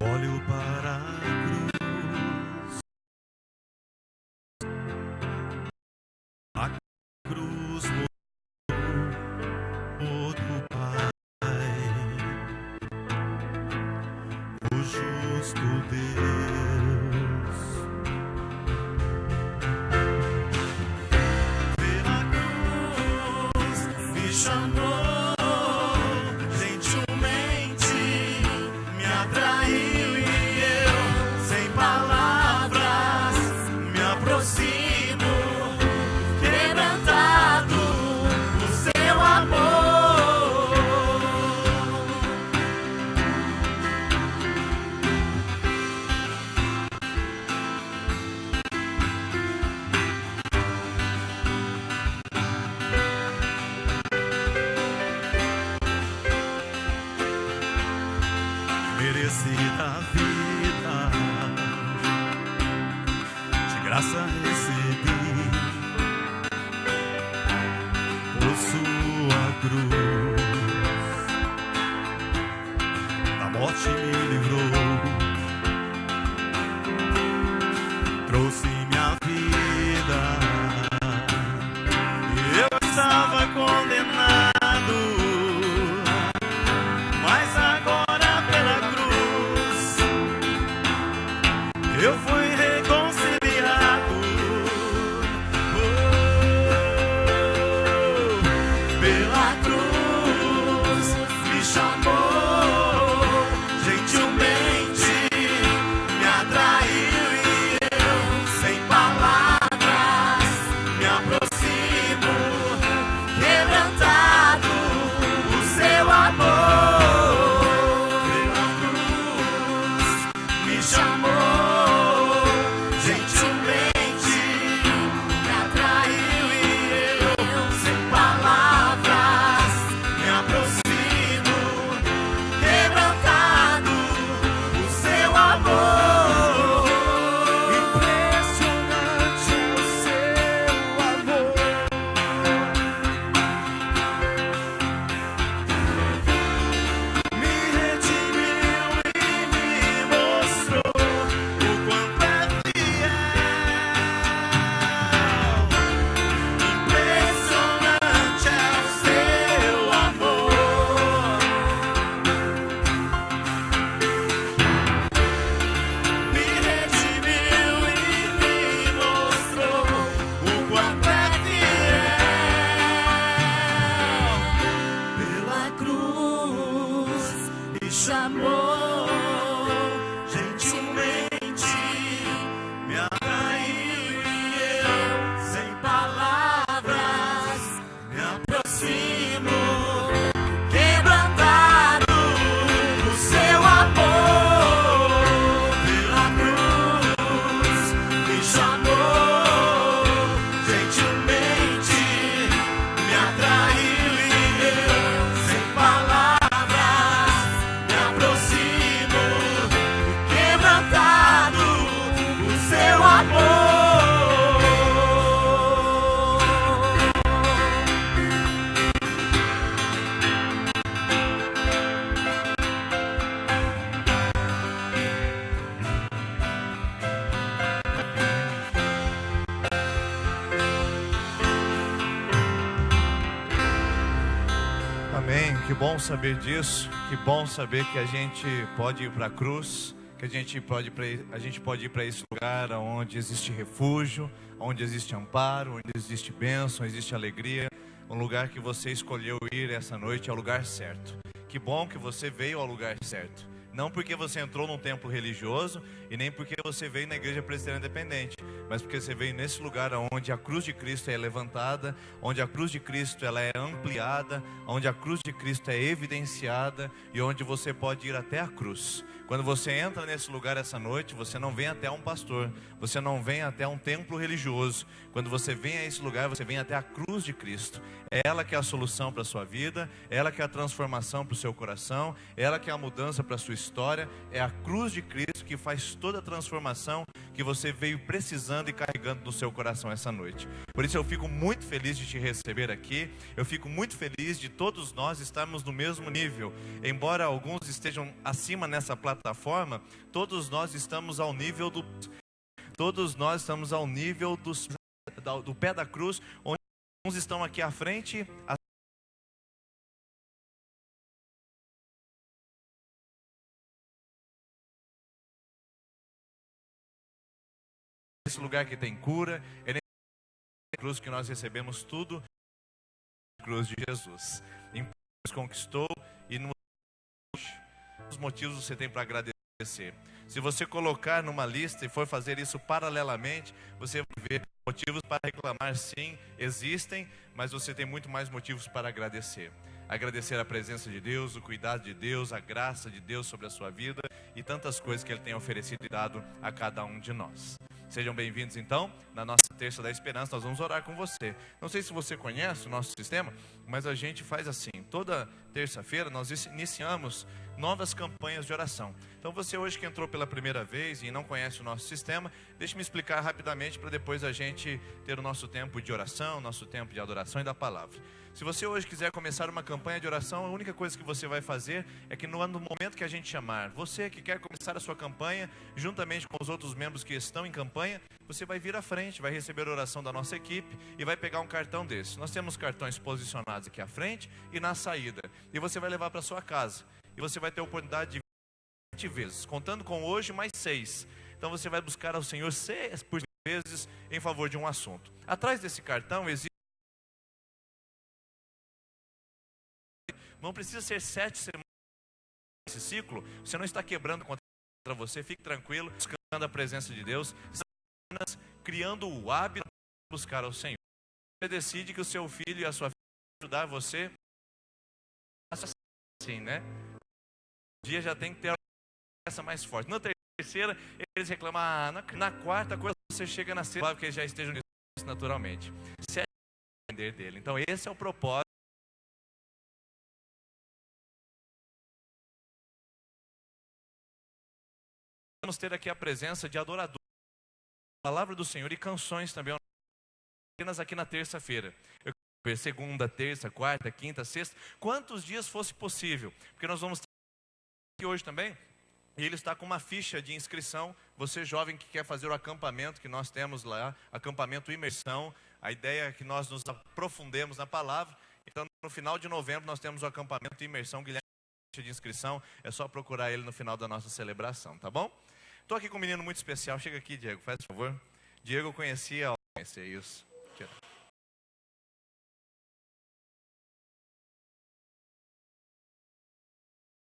Olho para a cruz do Pai, o justo Deus. Pela cruz me chamou. Merecida vida, de graça recebi, por sua cruz, da morte me livrou, trouxe minha vida, eu estava condenado, mas agora eu fui reconciliado. Pela cruz me chamou, gentilmente me atraiu e eu, sem palavras, me aproximo, quebrantado o seu amor. Pela cruz me chamou. Chamou, gentilmente me atraiu e eu, sem palavras, me aproximo, quebrantado o seu amor. Pela cruz me chamou, gentilmente me atraiu e eu, sem palavras, Amém, que bom saber disso, que bom saber que a gente pode ir para a cruz, que a gente pode ir para esse lugar onde existe refúgio, onde existe amparo, onde existe bênção, existe alegria, um lugar que você escolheu ir essa noite ao lugar certo. Que bom que você veio ao lugar certo. Não porque você entrou num templo religioso e nem porque você veio na igreja presbiteriana independente, mas porque você veio nesse lugar onde a cruz de Cristo é levantada, onde a cruz de Cristo ela é ampliada, onde a cruz de Cristo é evidenciada e onde você pode ir até a cruz. Quando você entra nesse lugar essa noite, você não vem até um pastor, você não vem até um templo religioso. Quando você vem a esse lugar, você vem até a cruz de Cristo. É ela que é a solução para a sua vida, é ela que é a transformação para o seu coração, é ela que é a mudança para a sua história. É a cruz de Cristo que que faz toda a transformação que você veio precisando e carregando no seu coração essa noite. Por isso eu fico muito feliz de te receber aqui, eu fico muito feliz de todos nós estarmos no mesmo nível. Embora alguns estejam acima nessa plataforma, todos nós estamos ao nível do pé da cruz, onde uns estão aqui à frente, esse lugar que tem cura, é nessa cruz que nós recebemos tudo, na cruz de Jesus. Nos conquistou e os motivos você tem para agradecer. Se você colocar numa lista e for fazer isso paralelamente, você vai ver motivos para reclamar, sim, existem, mas você tem muito mais motivos para agradecer. Agradecer a presença de Deus, o cuidado de Deus, a graça de Deus sobre a sua vida e tantas coisas que Ele tem oferecido e dado a cada um de nós. Sejam bem-vindos então, na nossa Terça da Esperança, nós vamos orar com você. Não sei se você conhece o nosso sistema, mas a gente faz assim, toda terça-feira nós iniciamos novas campanhas de oração. Então você hoje que entrou pela primeira vez e não conhece o nosso sistema, deixe-me explicar rapidamente para depois a gente ter o nosso tempo de oração, nosso tempo de adoração e da palavra. Se você hoje quiser começar uma campanha de oração, a única coisa que você vai fazer é que no momento que a gente chamar, você que quer começar a sua campanha, juntamente com os outros membros que estão em campanha, você vai vir à frente, vai receber a oração da nossa equipe e vai pegar um cartão desse. Nós temos cartões posicionados aqui à frente e na saída. E você vai levar para sua casa. E você vai ter a oportunidade de 7 vezes, contando com hoje mais 6. Então você vai buscar ao Senhor 6 por vezes em favor de um assunto. Atrás desse cartão existe. Não precisa ser 7 semanas nesse ciclo. Você não está quebrando contra você. Fique tranquilo, buscando a presença de Deus, apenas criando o hábito de buscar ao Senhor. Você decide que o seu filho e a sua filha vão ajudar você. Assim, né? Um dia já tem que ter essa mais forte. Na terceira, eles reclamam. Na quarta coisa, você chega na sexta, porque eles já estejam nisso naturalmente. Se é entender dele. Então, esse é o propósito. Vamos ter aqui a presença de adoradores, a palavra do Senhor e canções também, apenas aqui na terça-feira. Eu quero ver segunda, terça, quarta, quinta, sexta, quantos dias fosse possível, porque nós vamos estar aqui hoje também, e ele está com uma ficha de inscrição. Você jovem que quer fazer o acampamento que nós temos lá, acampamento imersão, a ideia é que nós nos aprofundemos na palavra. Então no final de novembro nós temos o acampamento imersão. Guilherme, de inscrição, é só procurar ele no final da nossa celebração, tá bom? Estou aqui com um menino muito especial. Chega aqui, Diego, faz favor. Diego eu conhecia, conhecer isso.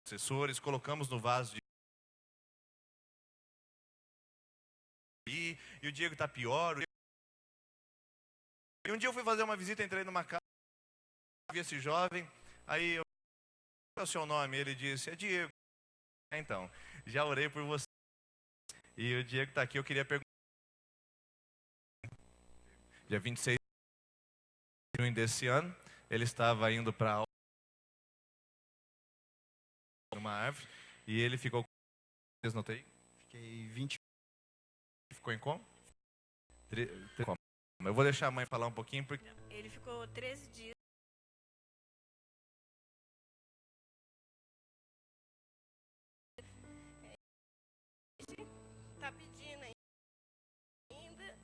Assessores, colocamos no vaso de e o Diego está pior. E um dia eu fui fazer uma visita, entrei numa casa, vi esse jovem, aí eu, qual é o seu nome? Ele disse, é Diego. Então, já orei por você. E o Diego está aqui, eu queria perguntar. Dia 26 de junho desse ano, ele estava indo para uma árvore e ele ficou com... Vocês notei? Fiquei 20. Ficou em como? Eu vou deixar a mãe falar um pouquinho porque... Ele ficou 13 dias. Tá pedindo ainda.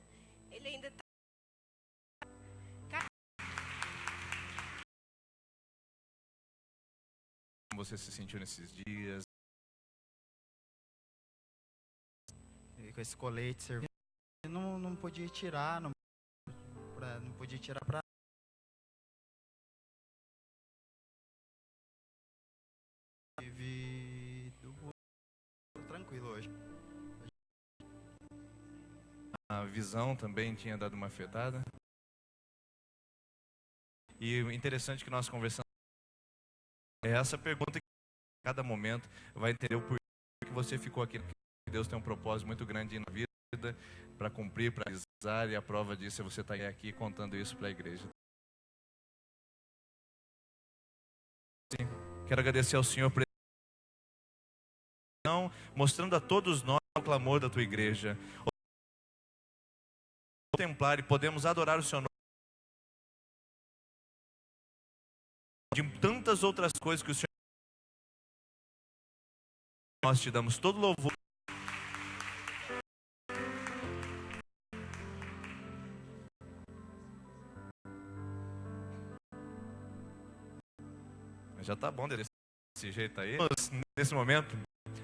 Ele ainda tá. Como você se sentiu nesses dias? E com esse colete servindo, não podia tirar, não podia tirar pra... Tive tranquilo hoje. A visão também tinha dado uma afetada. E o interessante que nós conversamos é essa pergunta que a cada momento vai entender o porquê que você ficou aqui. Deus tem um propósito muito grande na vida para cumprir, para realizar, e a prova disso é você estar aqui contando isso para a igreja. Quero agradecer ao Senhor por mostrando a todos nós o clamor da tua igreja. Contemplar e podemos adorar o seu nome de tantas outras coisas que o Senhor. Nós te damos todo louvor. Já tá bom desse jeito aí. Nesse momento,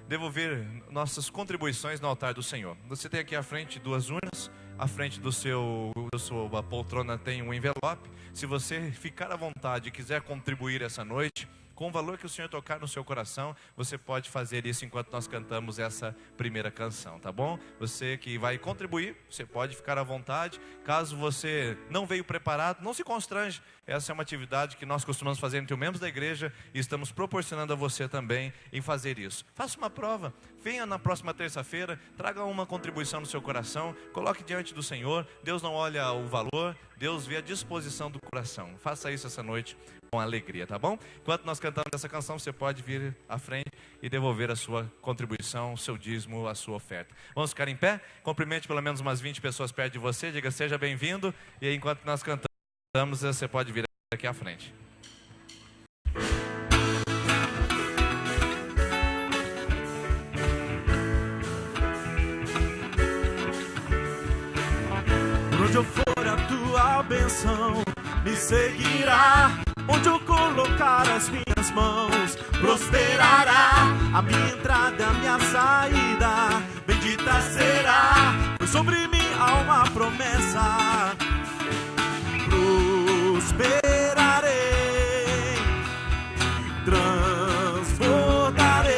devolver nossas contribuições no altar do Senhor. Você tem aqui à frente duas urnas. À frente da sua poltrona tem um envelope. Se você ficar à vontade e quiser contribuir essa noite, com o valor que o Senhor tocar no seu coração, você pode fazer isso enquanto nós cantamos essa primeira canção, tá bom? Você que vai contribuir, você pode ficar à vontade. Caso você não veio preparado, não se constrange. Essa é uma atividade que nós costumamos fazer entre os membros da igreja e estamos proporcionando a você também em fazer isso. Faça uma prova, venha na próxima terça-feira, traga uma contribuição no seu coração, coloque diante do Senhor. Deus não olha o valor, Deus vê a disposição do coração. Faça isso essa noite com alegria, tá bom? Enquanto nós cantamos essa canção, você pode vir à frente e devolver a sua contribuição, o seu dízimo, a sua oferta. Vamos ficar em pé? Cumprimente pelo menos umas 20 pessoas perto de você, diga seja bem-vindo. E aí, enquanto nós cantamos, você pode vir aqui à frente. Por onde eu for, a tua bênção me seguirá. Onde eu colocar as minhas mãos, prosperará. A minha entrada, a minha saída, bendita será. Pois sobre mim há uma promessa: prosperarei, transbordarei.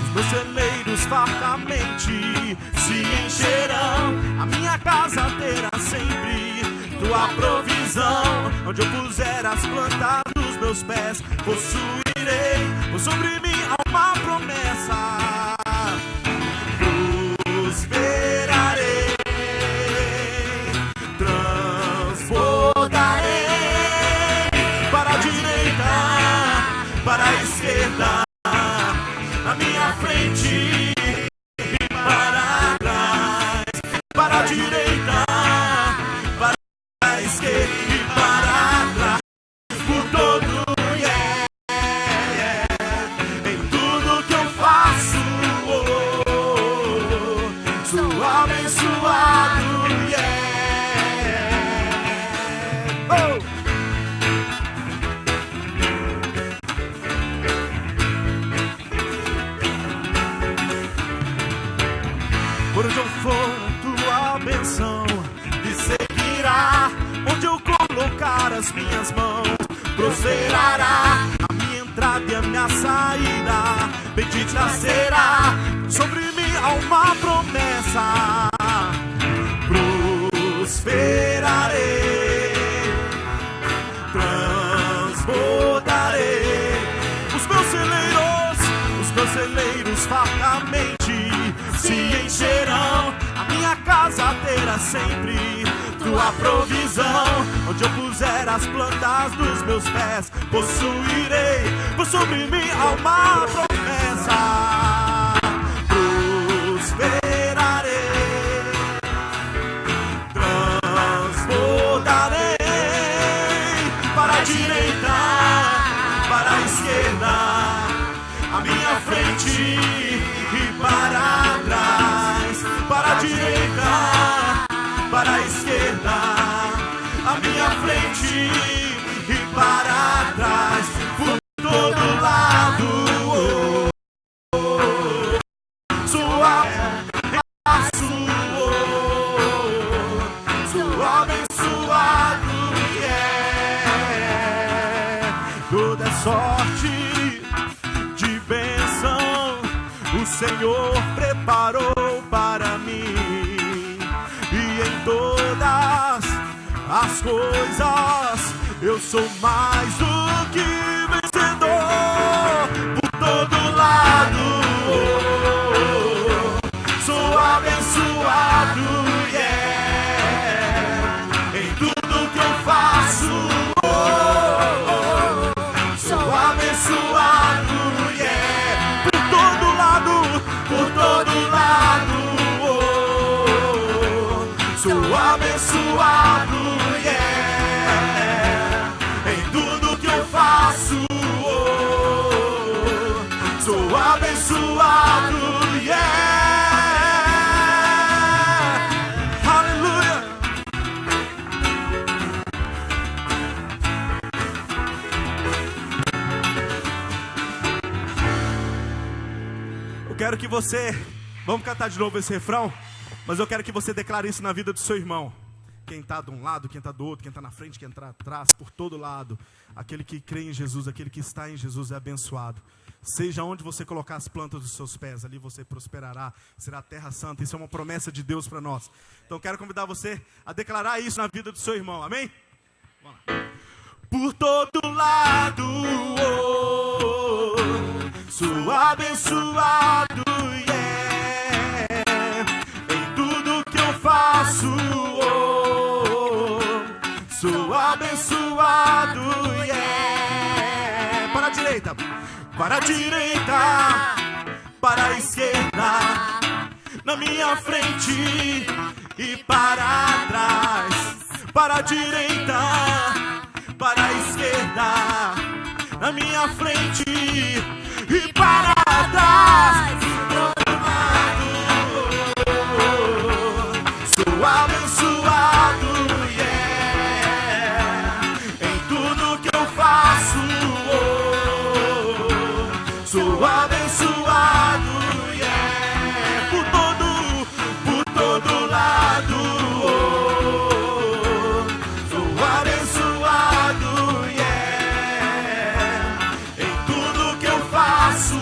Os meus celeiros fartamente se encherão. A minha casa terá sempre tua provisão. Onde eu puser as plantas dos meus pés, possuirei. Pois sobre mim há uma promessa: prosperarei, transbordarei. Para a direita, para a esquerda, na minha frente e para trás. Para a direita, para a esquerda e para trás. Por todo em tudo que eu faço, sou abençoado. Por onde eu for, tua bênção me seguirá. Onde eu colocar as minhas mãos, prosperará. A minha entrada e a minha saída, bendita será. Sobre mim há uma promessa: prosperarei, transbordarei. Os meus celeiros fartamente se encherão. A minha casa terá sempre tua provisão. Onde eu puser as plantas dos meus pés, possuirei. Pois sobre mim há uma promessa: prosperarei, transbordarei. Para a direita, para a esquerda, a minha frente e para trás. Para a direita, para a esquerda, a minha frente e para trás. Por todo lado, sou abençoado. Toda sorte de bênção o Senhor preparou para mim. E em todas as coisas eu sou mais do que vencedor. Por todo lado sou abençoado. Em tudo que eu faço, sou abençoado. abençoado, yeah. Em tudo que eu faço, sou abençoado, yeah. Aleluia. Eu quero que você, vamos cantar de novo esse refrão, mas eu quero que você declare isso na vida do seu irmão. Quem está de um lado, quem está do outro, quem está na frente, quem está atrás, por todo lado. Aquele que crê em Jesus, aquele que está em Jesus é abençoado. Seja onde você colocar as plantas dos seus pés, ali você prosperará, será terra santa. Isso é uma promessa de Deus para nós. Então quero convidar você a declarar isso na vida do seu irmão, amém? Vamos lá. Por todo lado, sou abençoado, yeah. Em tudo que eu faço, sou abençoado, yeah. Para a direita, para a direita, para a esquerda, na minha frente e para trás. Para a direita, para a esquerda, na minha frente e para trás. Sou abençoado, yeah. Em tudo que eu faço, sou abençoado, yeah. Por todo lado, sou abençoado, yeah. Em tudo que eu faço,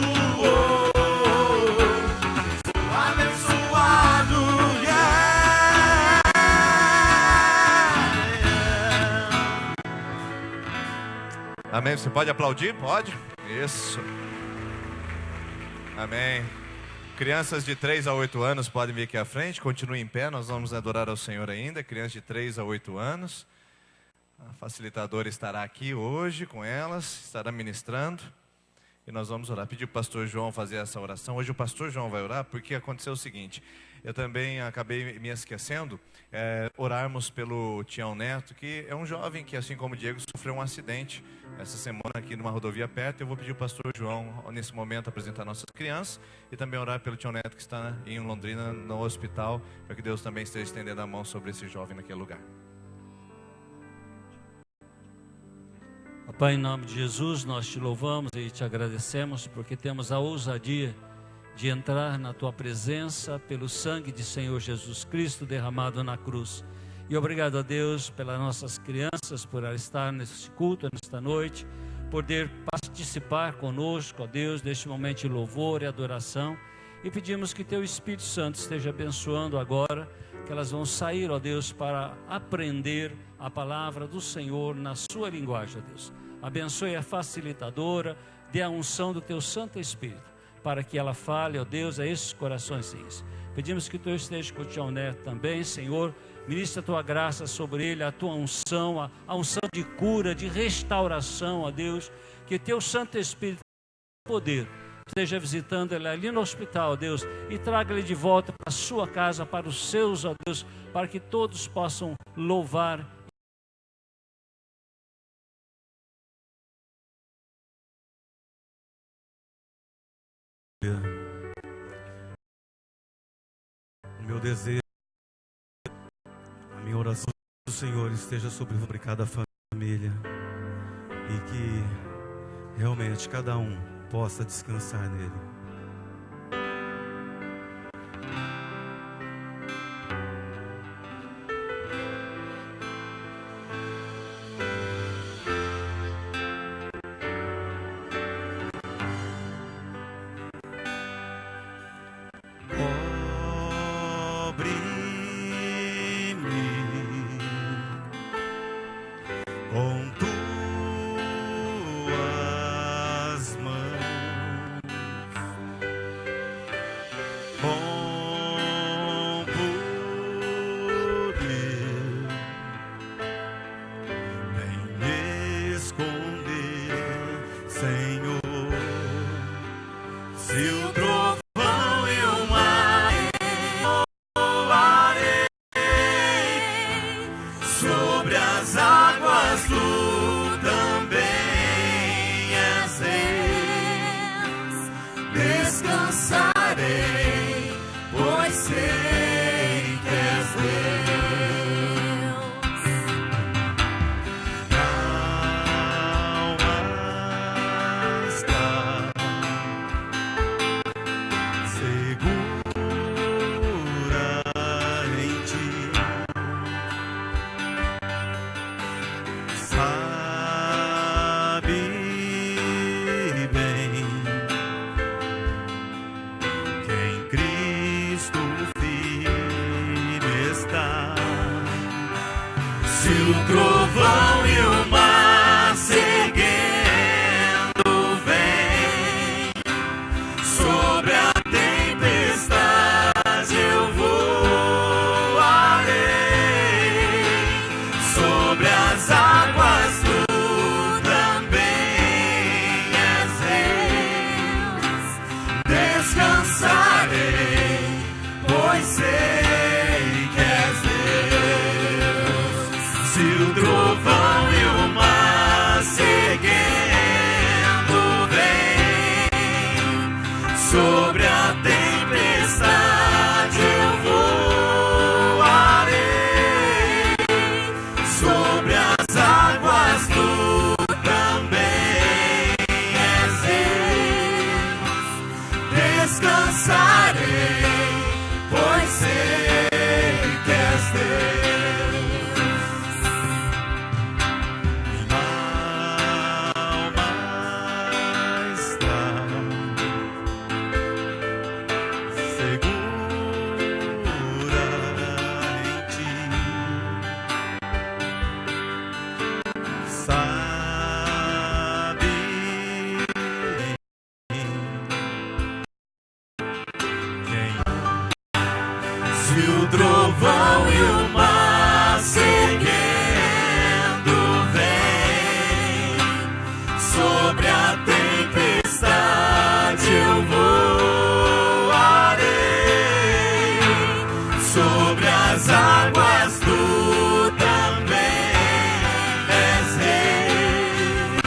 sou abençoado, yeah. Amém? Você pode aplaudir? Pode? Isso. Amém. Crianças de 3 a 8 anos podem vir aqui à frente. Continuem em pé, nós vamos adorar ao Senhor ainda. Crianças de 3 a 8 anos. A facilitadora estará aqui hoje com elas, estará ministrando. E nós vamos orar. Pedir para o pastor João fazer essa oração. Hoje o pastor João vai orar porque aconteceu o seguinte. Eu também acabei me esquecendo, orarmos pelo Tião Neto, que é um jovem que, assim como o Diego, sofreu um acidente essa semana aqui numa rodovia perto. Eu vou pedir ao pastor João, nesse momento, apresentar nossas crianças e também orar pelo Tião Neto que está em Londrina, no hospital, para que Deus também esteja estendendo a mão sobre esse jovem naquele lugar. Pai, em nome de Jesus, nós te louvamos e te agradecemos porque temos a ousadia de entrar na tua presença pelo sangue de Senhor Jesus Cristo derramado na cruz. E obrigado a Deus pelas nossas crianças, por estar nesse culto, nesta noite, poder participar conosco, ó Deus, deste momento de louvor e adoração. E pedimos que teu Espírito Santo esteja abençoando agora, que elas vão sair, ó Deus, para aprender a palavra do Senhor na sua linguagem, ó Deus. Abençoe a facilitadora, dê a unção do teu Santo Espírito, para que ela fale, ó Deus, a esses corações. Pedimos que tu esteja com o Tião Neto também, Senhor. Ministra a tua graça sobre ele, a tua unção, a unção de cura, de restauração, ó Deus. Que teu Santo Espírito, poder, esteja visitando ele ali no hospital, ó Deus, e traga ele de volta para a sua casa, para os seus, ó Deus, para que todos possam louvar. O meu desejo, a minha oração do Senhor esteja sobre cada família e que realmente cada um possa descansar nele. Se o trovão e o mar Se o trovão e o mar seguendo vem, sobre a tempestade eu voarei, sobre as águas tu também és Deus. Descansarei, pois sei que és Deus. Se o trovão e o mar seguendo vem, sobre a tempestade eu voarei, sobre as águas tu também és Deus. Descansarei, pois sei que és Deus. Se o trovão e o mar seguendo vem, sobre a tempestade eu voarei, sobre as águas tu também és Deus.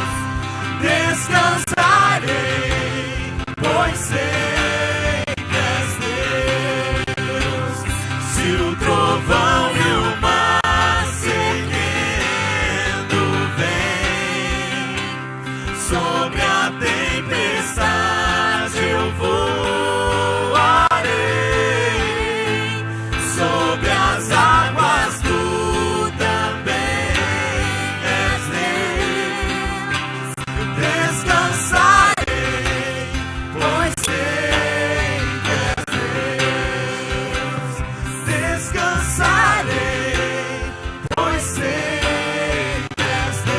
Descansarei, pois sei que és Deus. Se o trovão e o mar seguendo vem, sobre a tempestade eu voarei, sobre as águas tu também és Deus. Descansarei, pois sei que és Deus. Descansarei, pois sei que és Deus.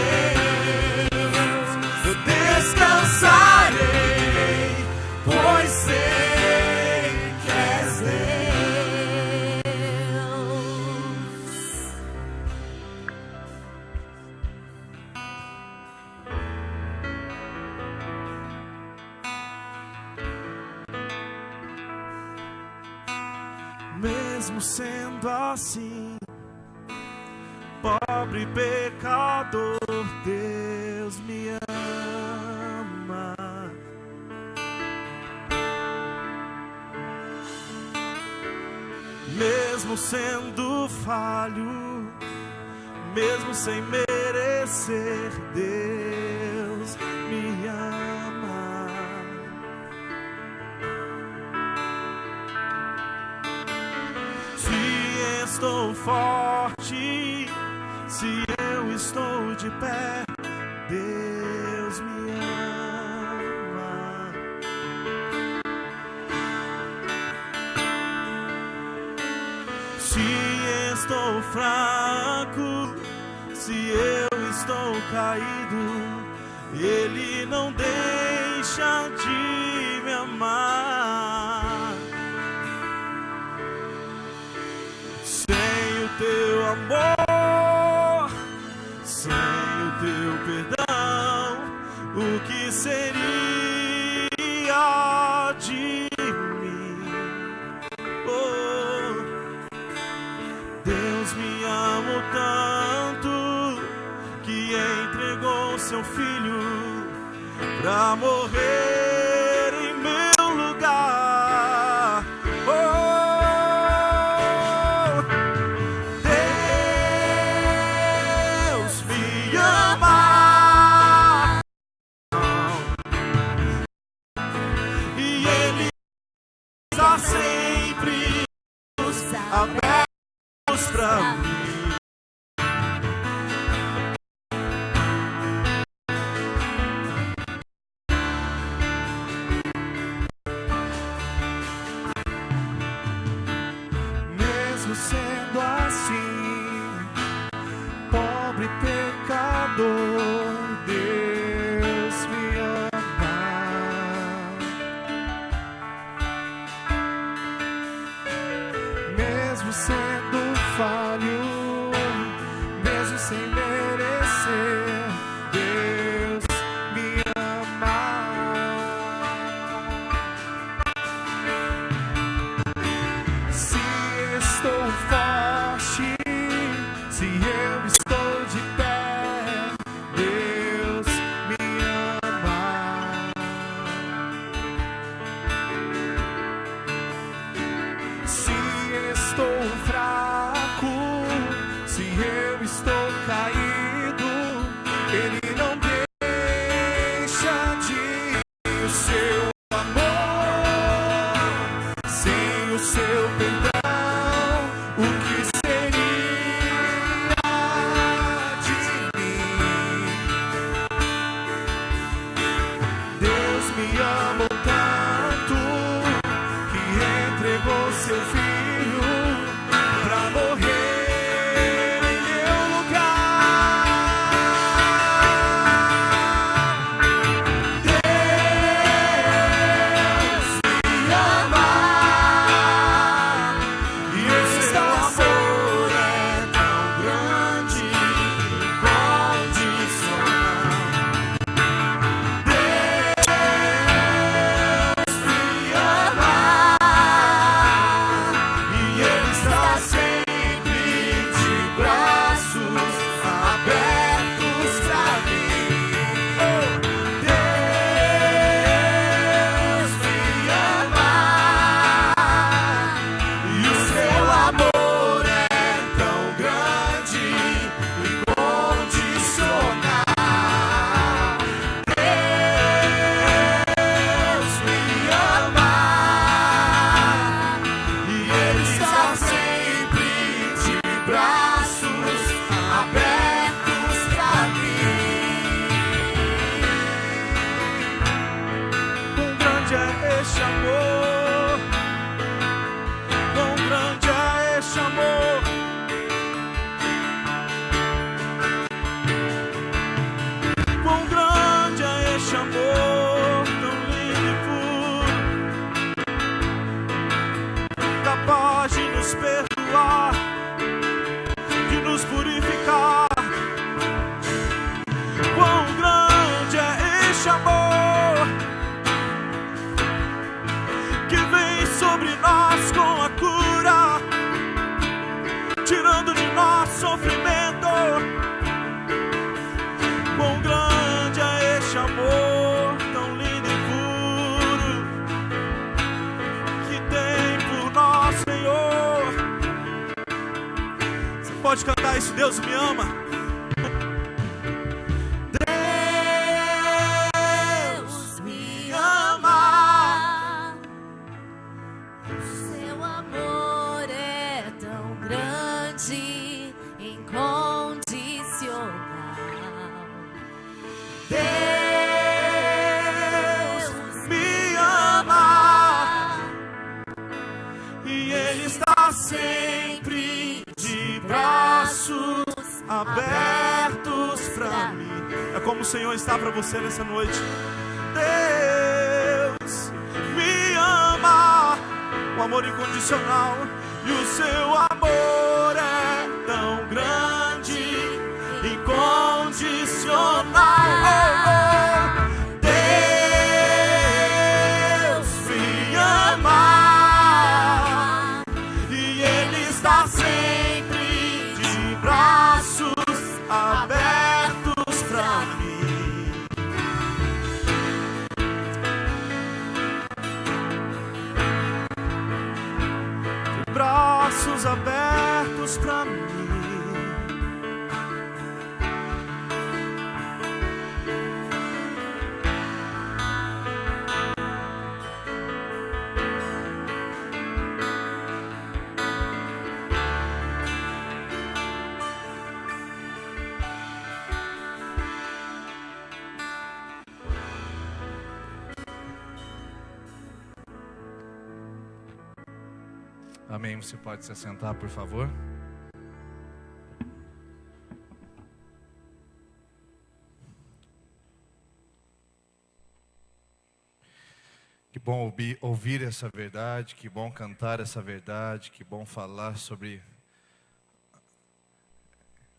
Descansarei, pois sei que és Deus. Mesmo sendo assim, pobre pecador, Deus me ama. Mesmo sendo falho, mesmo sem merecer, Deus me ama. Se estou forte, se eu estou de pé, Deus me ama. Se estou fraco, se eu estou caído, Ele não deixa de me amar. Sem o teu amor, sem o teu perdão, o que seria de mim? Oh, Deus me amou tanto que entregou seu filho pra morrer em meu lugar. Oh, Deus me ama e Ele está sempre abertos pra mim. Mesmo sendo assim, pobre pecador, Deus me ama. Mesmo sendo falho, mesmo sem merecer, Deus me ama. Se estou forte, se eu estou de pé, Deus me ama. Se estou fraco, se eu estou caído, Ele não deixa de ir. O seu amor, sem o seu perdão, o que seria de mim? Deus me amou tanto que entregou seu filho pra morrer em meu lugar. Deus me ama e esse seu amor é tão grande, incondicional. Deus me ama e Ele está sempre de braços abertos pra mim. Deus me ama e o seu amor é tão grande, incondicional. Deus me ama e Ele está sempre de braços abertos pra mim. Quão grande é este amor, quão grande é este amor. Quão grande é este amor, tão lindo e puro, capaz de nos perdoar, de nos purificar. Quão grande é este amor, que vem sobre nós com a cura, tirando de nós sofrimento. Quão grande é este amor, tão lindo e puro, que tem por nós, Senhor. Você pode cantar isso, Deus me ama. Deus me ama, O seu amor é tão grande, incondicional. Deus me ama e Ele está sempre de braços abertos pra mim. É como o Senhor está pra você nessa noite. Deus me ama, o amor incondicional, e o seu amor é tão grande, incondicional. Deus me ama e Ele está sempre de braços abertos pra mim. De braços abertos pra mim. Amém. Você pode se assentar, por favor. bom ouvir essa verdade, que bom cantar essa verdade, que bom falar sobre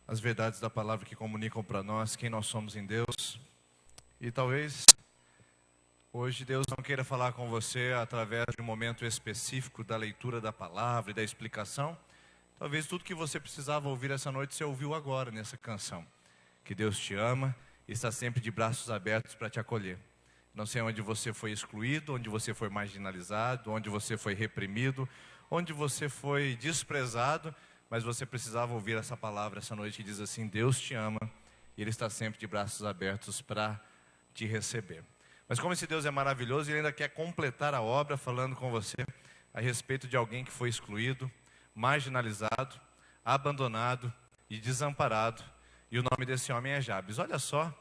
as verdades da palavra que comunicam para nós quem nós somos em Deus. E talvez hoje Deus não queira falar com você através de um momento específico da leitura da palavra e da explicação. Talvez tudo que você precisava ouvir essa noite você ouviu agora nessa canção. Que Deus te ama e está sempre de braços abertos para te acolher. Não sei onde você foi excluído, onde você foi marginalizado, onde você foi reprimido, onde você foi desprezado, mas você precisava ouvir essa palavra essa noite que diz assim: Deus te ama e Ele está sempre de braços abertos para te receber. Mas como esse Deus é maravilhoso, Ele ainda quer completar a obra falando com você a respeito de alguém que foi excluído, marginalizado, abandonado e desamparado. E o nome desse homem é Jabes. Olha só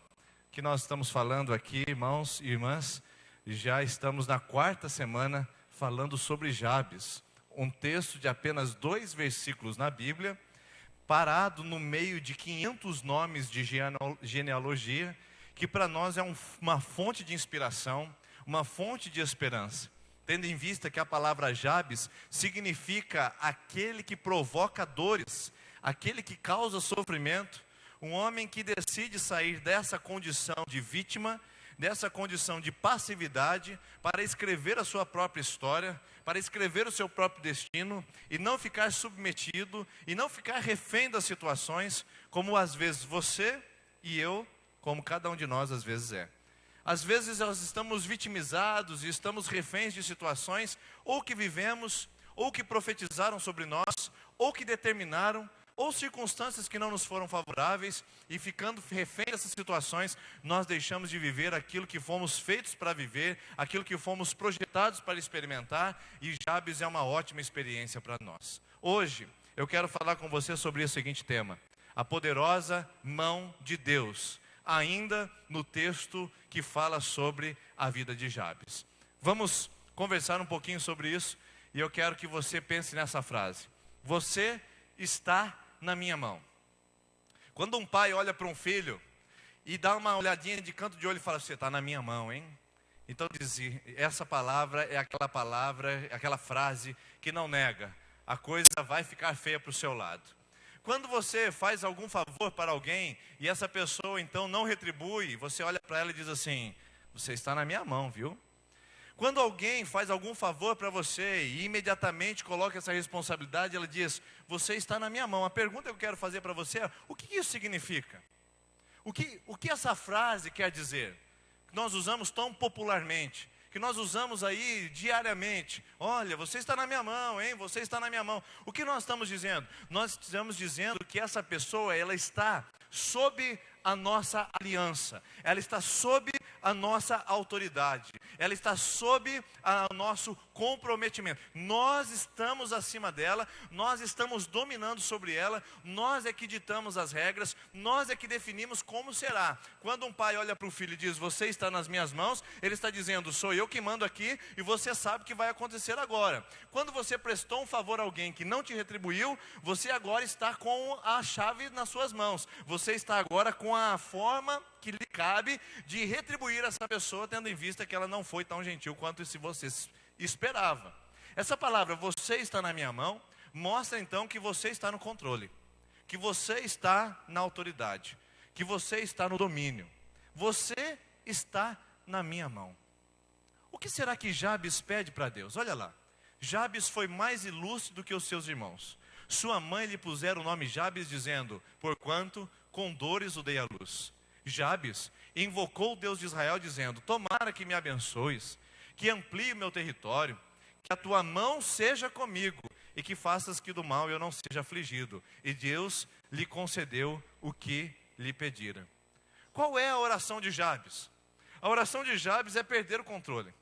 que nós estamos falando aqui, irmãos e irmãs, já estamos na 4ª semana falando sobre Jabes, um texto de apenas 2 versículos na Bíblia, parado no meio de 500 nomes de genealogia, que para nós é uma fonte de inspiração, uma fonte de esperança, tendo em vista que a palavra Jabes significa aquele que provoca dores, aquele que causa sofrimento. Um homem que decide sair dessa condição de vítima, dessa condição de passividade, para escrever a sua própria história, para escrever o seu próprio destino, e não ficar submetido, e não ficar refém das situações, como às vezes você e eu, como cada um de nós às vezes é. Às vezes nós estamos vitimizados e estamos reféns de situações, ou que vivemos, ou que profetizaram sobre nós, ou que determinaram, ou circunstâncias que não nos foram favoráveis, e ficando refém dessas situações, nós deixamos de viver aquilo que fomos feitos para viver, aquilo que fomos projetados para experimentar, e Jabes é uma ótima experiência para nós. Hoje, eu quero falar com você sobre o seguinte tema: a poderosa mão de Deus, ainda no texto que fala sobre a vida de Jabes. Vamos conversar um pouquinho sobre isso, e eu quero que você pense nessa frase: você está na minha mão. Quando um pai olha para um filho e dá uma olhadinha de canto de olho e fala: você está na minha mão, hein? Então essa palavra é aquela frase que não nega, a coisa vai ficar feia para o seu lado. Quando você faz algum favor para alguém e essa pessoa então não retribui, você olha para ela e diz assim: você está na minha mão, viu? Quando alguém faz algum favor para você e imediatamente coloca essa responsabilidade, ela diz: você está na minha mão. A pergunta que eu quero fazer para você é: o que isso significa? O que essa frase quer dizer? Que nós usamos tão popularmente, que nós usamos aí diariamente. Olha, você está na minha mão, hein? Você está na minha mão. O que nós estamos dizendo? Nós estamos dizendo que essa pessoa, ela está sob a nossa aliança, ela está sob a nossa autoridade, ela está sob o nosso comprometimento. Nós estamos acima dela, nós estamos dominando sobre ela, nós é que ditamos as regras, nós é que definimos como será. Quando um pai olha para o filho e diz: você está nas minhas mãos, ele está dizendo: sou eu que mando aqui e você sabe o que vai acontecer agora. Quando você prestou um favor a alguém que não te retribuiu, você agora está com a chave nas suas mãos, você está agora com a forma que lhe cabe de retribuir essa pessoa, tendo em vista que ela não foi tão gentil quanto se você esperava. Essa palavra, você está na minha mão, mostra então que você está no controle, que você está na autoridade, que você está no domínio. Você está na minha mão. O que será que Jabes pede para Deus? Olha lá, Jabes foi mais ilustre do que os seus irmãos. Sua mãe lhe pusera o nome Jabes, dizendo: porquanto com dores o dei à luz. Jabes invocou o Deus de Israel, dizendo: tomara que me abençoes, que amplie o meu território, que a tua mão seja comigo, e que faças que do mal eu não seja afligido. E Deus lhe concedeu o que lhe pedira. Qual é a oração de Jabes? A oração de Jabes é perder o controle.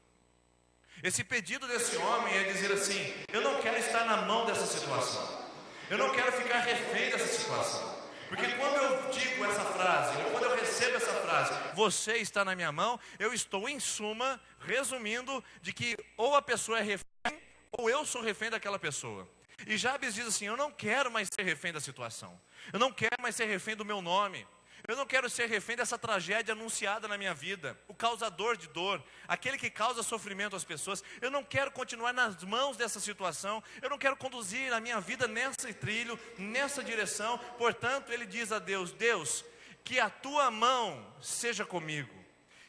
Esse pedido desse homem é dizer assim: eu não quero estar na mão dessa situação, eu não quero ficar refém dessa situação. Porque quando eu digo essa frase, quando eu recebo essa frase, você está na minha mão, eu estou em suma, resumindo, de que ou a pessoa é refém, ou eu sou refém daquela pessoa. E Jabes diz assim: eu não quero mais ser refém da situação, eu não quero mais ser refém do meu nome, Eu não quero ser refém dessa tragédia anunciada na minha vida, o causador de dor, aquele que causa sofrimento às pessoas. Eu não quero continuar nas mãos dessa situação, eu não quero conduzir a minha vida nesse trilho, nessa direção. Portanto, ele diz a Deus: Deus, que a tua mão seja comigo,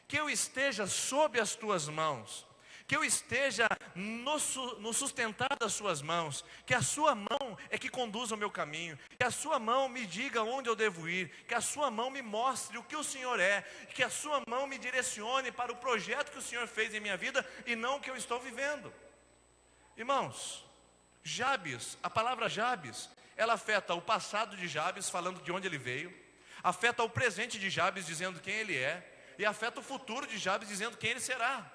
que eu esteja sob as tuas mãos, que eu esteja no sustentar das suas mãos, que a sua mão é que conduza o meu caminho, que a sua mão me diga onde eu devo ir, que a sua mão me mostre o que o Senhor é, que a sua mão me direcione para o projeto que o Senhor fez em minha vida e não o que eu estou vivendo. Irmãos, Jabes, a palavra Jabes, ela afeta o passado de Jabes, falando de onde ele veio, afeta o presente de Jabes, dizendo quem ele é, e afeta o futuro de Jabes, dizendo quem ele será.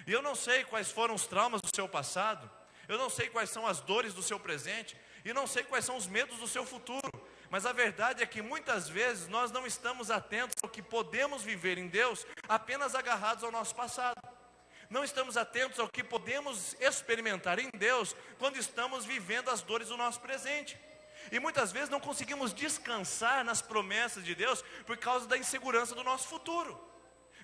E eu não sei quais foram os traumas do seu passado, eu não sei quais são as dores do seu presente, e não sei quais são os medos do seu futuro, mas a verdade é que muitas vezes nós não estamos atentos ao que podemos viver em Deus, apenas agarrados ao nosso passado. Não estamos atentos ao que podemos experimentar em Deus, quando estamos vivendo as dores do nosso presente. E muitas vezes não conseguimos descansar nas promessas de Deus, por causa da insegurança do nosso futuro.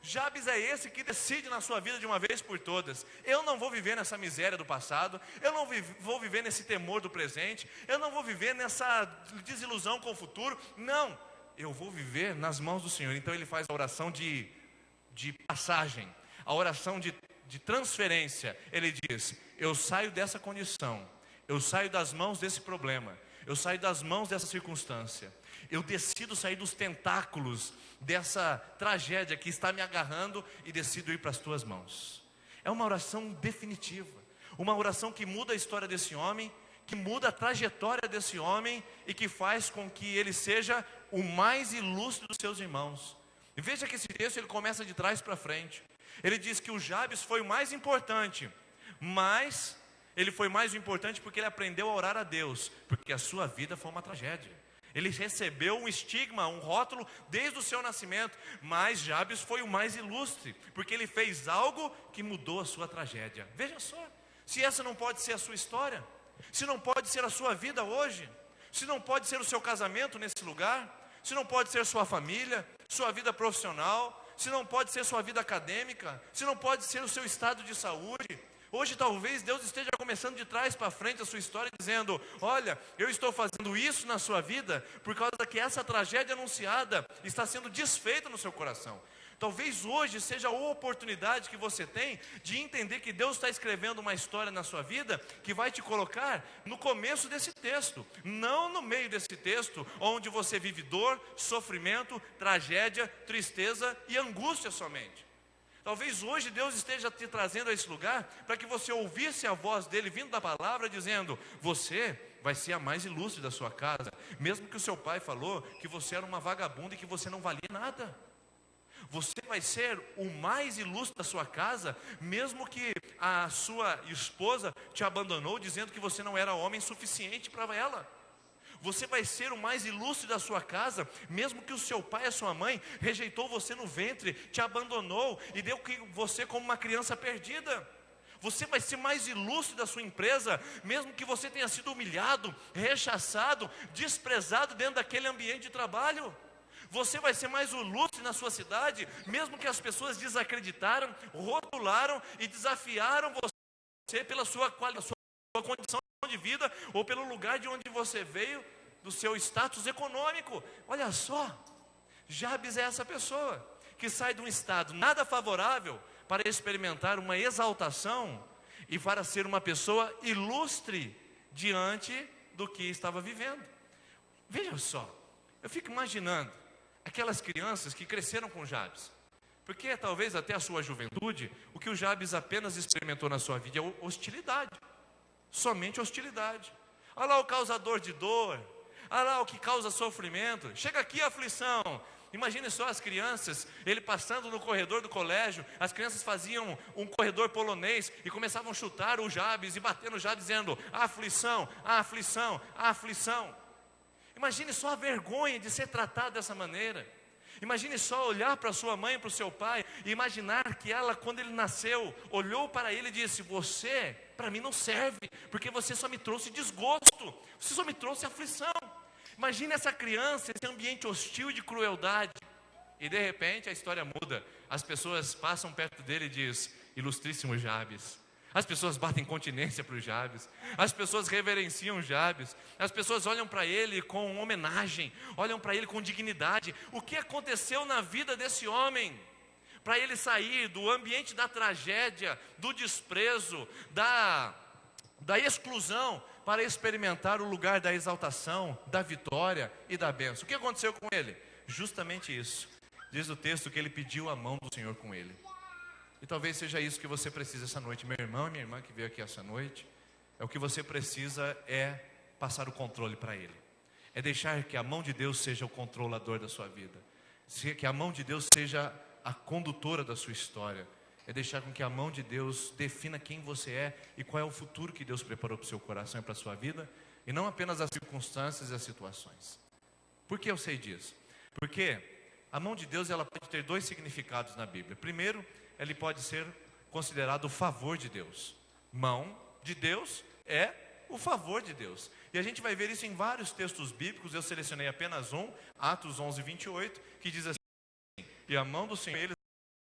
Jabes é esse que decide na sua vida de uma vez por todas: eu não vou viver nessa miséria do passado, eu não vou viver nesse temor do presente, eu não vou viver nessa desilusão com o futuro, não, eu vou viver nas mãos do Senhor. Então ele faz a oração de passagem, a oração de transferência. Ele diz: eu saio dessa condição, eu saio das mãos desse problema, eu saio das mãos dessa circunstância, eu decido sair dos tentáculos dessa tragédia que está me agarrando e decido ir para as tuas mãos. É uma oração definitiva, uma oração que muda a história desse homem, que muda a trajetória desse homem e que faz com que ele seja o mais ilustre dos seus irmãos. E veja que esse texto ele começa de trás para frente. Ele diz que o Jabes foi o mais importante, mas ele foi mais importante porque ele aprendeu a orar a Deus, porque a sua vida foi uma tragédia. Ele recebeu um estigma, um rótulo desde o seu nascimento, mas Jabes foi o mais ilustre, porque ele fez algo que mudou a sua tragédia. Veja só, se essa não pode ser a sua história, se não pode ser a sua vida hoje, se não pode ser o seu casamento nesse lugar, se não pode ser sua família, sua vida profissional, se não pode ser sua vida acadêmica, se não pode ser o seu estado de saúde. Hoje talvez Deus esteja começando de trás para frente a sua história, dizendo: olha, eu estou fazendo isso na sua vida por causa que essa tragédia anunciada está sendo desfeita no seu coração. Talvez hoje seja a oportunidade que você tem de entender que Deus está escrevendo uma história na sua vida que vai te colocar no começo desse texto, não no meio desse texto, onde você vive dor, sofrimento, tragédia, tristeza e angústia somente. Talvez hoje Deus esteja te trazendo a esse lugar para que você ouvisse a voz dele vindo da palavra, dizendo: você vai ser a mais ilustre da sua casa, mesmo que o seu pai falou que você era uma vagabunda e que você não valia nada. Você vai ser o mais ilustre da sua casa, mesmo que a sua esposa te abandonou, dizendo que você não era homem suficiente para ela. Você vai ser o mais ilustre da sua casa, mesmo que o seu pai e a sua mãe rejeitou você no ventre, te abandonou e deu você como uma criança perdida. Você vai ser mais ilustre da sua empresa, mesmo que você tenha sido humilhado, rechaçado, desprezado dentro daquele ambiente de trabalho. Você vai ser mais ilustre na sua cidade, mesmo que as pessoas desacreditaram, rotularam e desafiaram você pela sua condição de vida ou pelo lugar de onde você veio, do seu status econômico. Olha só, Jabes é essa pessoa que sai de um estado nada favorável para experimentar uma exaltação e para ser uma pessoa ilustre diante do que estava vivendo. Veja só, eu fico imaginando aquelas crianças que cresceram com Jabes, porque talvez até a sua juventude, o que o Jabes apenas experimentou na sua vida é hostilidade, somente hostilidade. Olha lá o causador de dor, olha lá o que causa sofrimento, chega aqui a aflição. Imagine só as crianças, ele passando no corredor do colégio, as crianças faziam um corredor polonês e começavam a chutar o Jabes e bater no Jabes dizendo: a aflição, a aflição, a aflição. Imagine só a vergonha de ser tratado dessa maneira. Imagine só olhar para sua mãe, para o seu pai, e imaginar que ela, quando ele nasceu, olhou para ele e disse: você, para mim não serve, porque você só me trouxe desgosto, você só me trouxe aflição. Imagine essa criança, esse ambiente hostil de crueldade. E de repente a história muda. As pessoas passam perto dele e diz: ilustríssimo Jabes. As pessoas batem continência para o Jabes. As pessoas reverenciam Jabes. As pessoas olham para ele com homenagem, olham para ele com dignidade. O que aconteceu na vida desse homem para ele sair do ambiente da tragédia, do desprezo, da exclusão, para experimentar o lugar da exaltação, da vitória e da bênção? O que aconteceu com ele? Justamente isso. Diz o texto que ele pediu a mão do Senhor com ele. E talvez seja isso que você precisa essa noite. Meu irmão e minha irmã que veio aqui essa noite, o que você precisa é passar o controle para Ele. É deixar que a mão de Deus seja o controlador da sua vida. Que a mão de Deus seja a condutora da sua história. É deixar com que a mão de Deus defina quem você é e qual é o futuro que Deus preparou para o seu coração e para a sua vida. E não apenas as circunstâncias e as situações. Por que eu sei disso? Porque a mão de Deus, ela pode ter dois significados na Bíblia. Primeiro, ele pode ser considerado o favor de Deus. Mão de Deus é o favor de Deus. E a gente vai ver isso em vários textos bíblicos. Eu selecionei apenas um, Atos 11, 28, que diz assim: e a mão do Senhor, eles,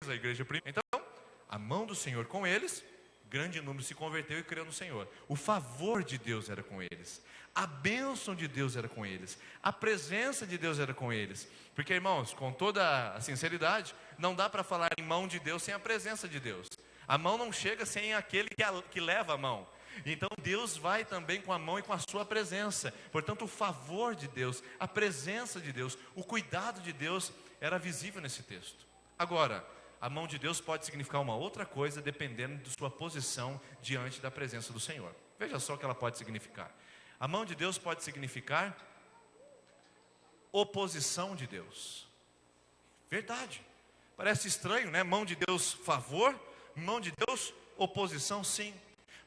a igreja primeira. Então, a mão do Senhor com eles, grande número se converteu e creu no Senhor. O favor de Deus era com eles. A bênção de Deus era com eles. A presença de Deus era com eles. Porque, irmãos, com toda a sinceridade, não dá para falar em mão de Deus sem a presença de Deus. A mão não chega sem aquele que leva a mão. Então Deus vai também com a mão e com a sua presença. Portanto, o favor de Deus, a presença de Deus, o cuidado de Deus era visível nesse texto. Agora, a mão de Deus pode significar uma outra coisa dependendo de sua posição diante da presença do Senhor. Veja só o que ela pode significar. A mão de Deus pode significar oposição de Deus. Verdade. Parece estranho, né? Mão de Deus, favor. Mão de Deus, oposição, sim.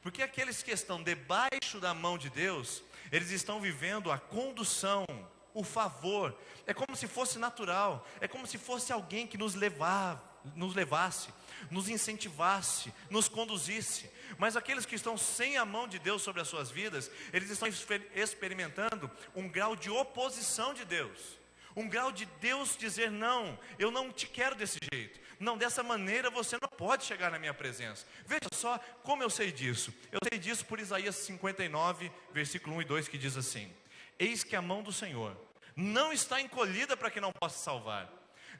Porque aqueles que estão debaixo da mão de Deus, eles estão vivendo a condução, o favor. É como se fosse natural. É como se fosse alguém que nos levasse, nos incentivasse, nos conduzisse. Mas aqueles que estão sem a mão de Deus sobre as suas vidas, eles estão experimentando um grau de oposição de Deus. Um grau de Deus dizer: não, eu não te quero desse jeito. Não, dessa maneira você não pode chegar na minha presença. Veja só como eu sei disso. Eu sei disso por Isaías 59, versículo 1 e 2, que diz assim: eis que a mão do Senhor não está encolhida para que não possa salvar,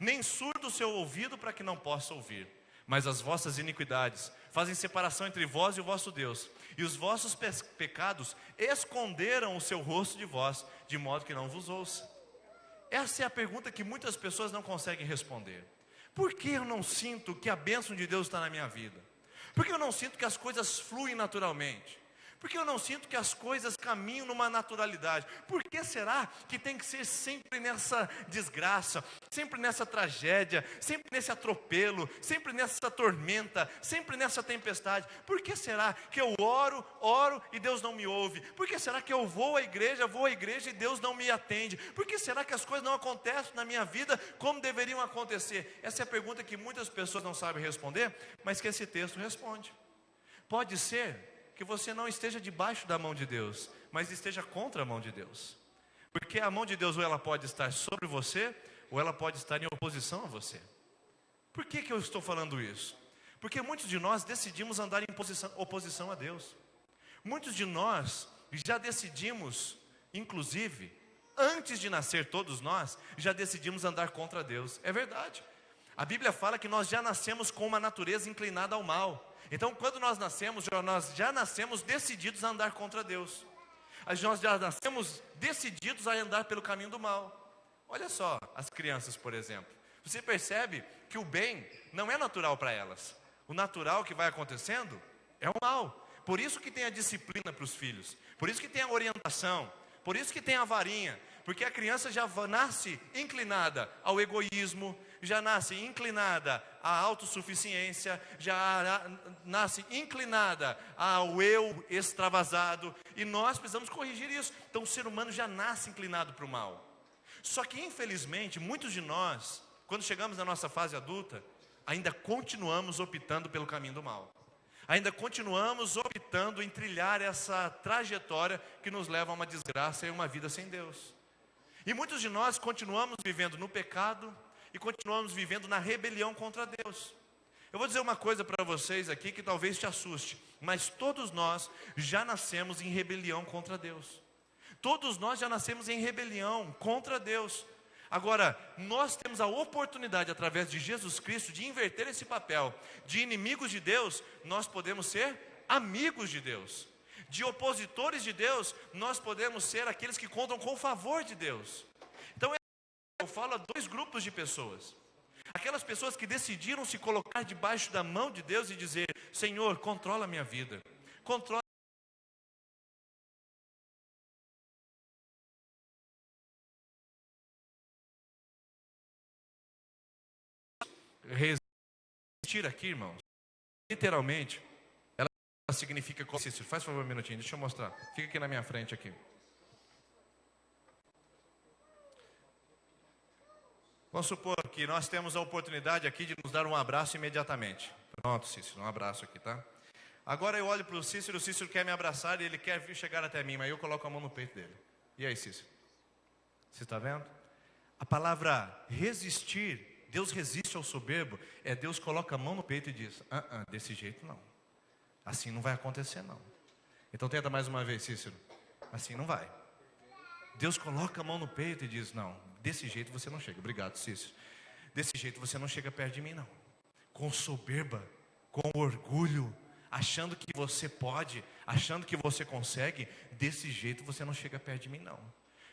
nem surdo o seu ouvido para que não possa ouvir. Mas as vossas iniquidades fazem separação entre vós e o vosso Deus, e os vossos pecados esconderam o seu rosto de vós, de modo que não vos ouça. Essa é a pergunta que muitas pessoas não conseguem responder. Por que eu não sinto que a bênção de Deus está na minha vida? Por que eu não sinto que as coisas fluem naturalmente? Por que eu não sinto que as coisas caminham numa naturalidade? Por que será que tem que ser sempre nessa desgraça, sempre nessa tragédia, sempre nesse atropelo, sempre nessa tormenta, sempre nessa tempestade? Por que será que eu oro e Deus não me ouve? Por que será que eu vou à igreja e Deus não me atende? Por que será que as coisas não acontecem na minha vida como deveriam acontecer? Essa é a pergunta que muitas pessoas não sabem responder, mas que esse texto responde. Pode ser que você não esteja debaixo da mão de Deus, mas esteja contra a mão de Deus. Porque a mão de Deus, ou ela pode estar sobre você, ou ela pode estar em oposição a você. Por que eu estou falando isso? Porque muitos de nós decidimos andar em oposição a Deus. Muitos de nós já decidimos, inclusive, antes de nascer todos nós, já decidimos andar contra Deus. É verdade. A Bíblia fala que nós já nascemos com uma natureza inclinada ao mal. Então, quando nós já nascemos decididos a andar contra Deus. Nós já nascemos decididos a andar pelo caminho do mal. Olha só, as crianças, por exemplo. Você percebe que o bem não é natural para elas. O natural que vai acontecendo é o mal. Por isso que tem a disciplina para os filhos. Por isso que tem a orientação. Por isso que tem a varinha. Porque a criança já nasce inclinada ao egoísmo, já nasce inclinada à autossuficiência, já nasce inclinada ao eu extravasado, e nós precisamos corrigir isso. Então o ser humano já nasce inclinado para o mal. Só que infelizmente, muitos de nós, quando chegamos na nossa fase adulta, ainda continuamos optando pelo caminho do mal. Ainda continuamos optando em trilhar essa trajetória que nos leva a uma desgraça e uma vida sem Deus. E muitos de nós continuamos vivendo no pecado e continuamos vivendo na rebelião contra Deus. Eu vou dizer uma coisa para vocês aqui que talvez te assuste, mas todos nós já nascemos em rebelião contra Deus. Todos nós já nascemos em rebelião contra Deus. Agora, nós temos a oportunidade, através de Jesus Cristo, de inverter esse papel. De inimigos de Deus, nós podemos ser amigos de Deus. De opositores de Deus, nós podemos ser aqueles que contam com o favor de Deus. Então, eu falo a dois grupos de pessoas. Aquelas pessoas que decidiram se colocar debaixo da mão de Deus e dizer: Senhor, controla a minha vida. Controla. Resistir aqui, irmãos, literalmente, ela significa... Cícero, faz favor um minutinho, deixa eu mostrar. Fica aqui na minha frente aqui. Vamos supor que nós temos a oportunidade aqui de nos dar um abraço imediatamente. Pronto, Cícero, um abraço aqui, tá? Agora eu olho para o Cícero quer me abraçar e ele quer vir chegar até mim, mas eu coloco a mão no peito dele. E aí, Cícero? Você está vendo? A palavra resistir, Deus resiste ao soberbo, é Deus coloca a mão no peito e diz: desse jeito não. Assim não vai acontecer não. Então tenta mais uma vez, Cícero. Assim não vai. Deus coloca a mão no peito e diz: não, desse jeito você não chega. Obrigado, Cícero. Desse jeito você não chega perto de mim não. Com soberba, com orgulho, achando que você pode, achando que você consegue, desse jeito você não chega perto de mim não.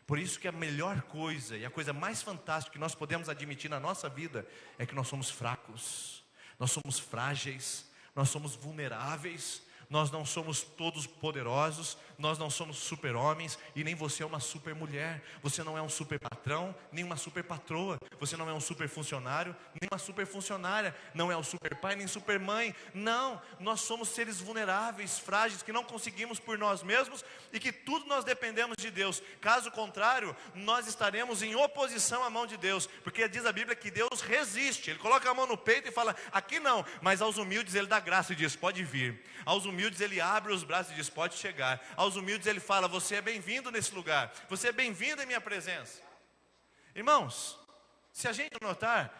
Por isso que a melhor coisa e a coisa mais fantástica que nós podemos admitir na nossa vida é que nós somos fracos, nós somos frágeis, nós somos vulneráveis, nós não somos todos poderosos, nós não somos super-homens e nem você é uma super-mulher. Você não é um super-patrão, nem uma super-patroa. Você não é um super-funcionário, nem uma super-funcionária. Não é um super-pai, nem super-mãe. Não, nós somos seres vulneráveis, frágeis, que não conseguimos por nós mesmos e que tudo nós dependemos de Deus. Caso contrário, nós estaremos em oposição à mão de Deus, porque diz a Bíblia que Deus resiste. Ele coloca a mão no peito e fala: aqui não, mas aos humildes Ele dá graça e diz: pode vir. Aos humildes Ele abre os braços e diz: pode chegar. Aos humildes Ele fala: você é bem-vindo nesse lugar, você é bem-vindo em minha presença. Irmãos, se a gente notar,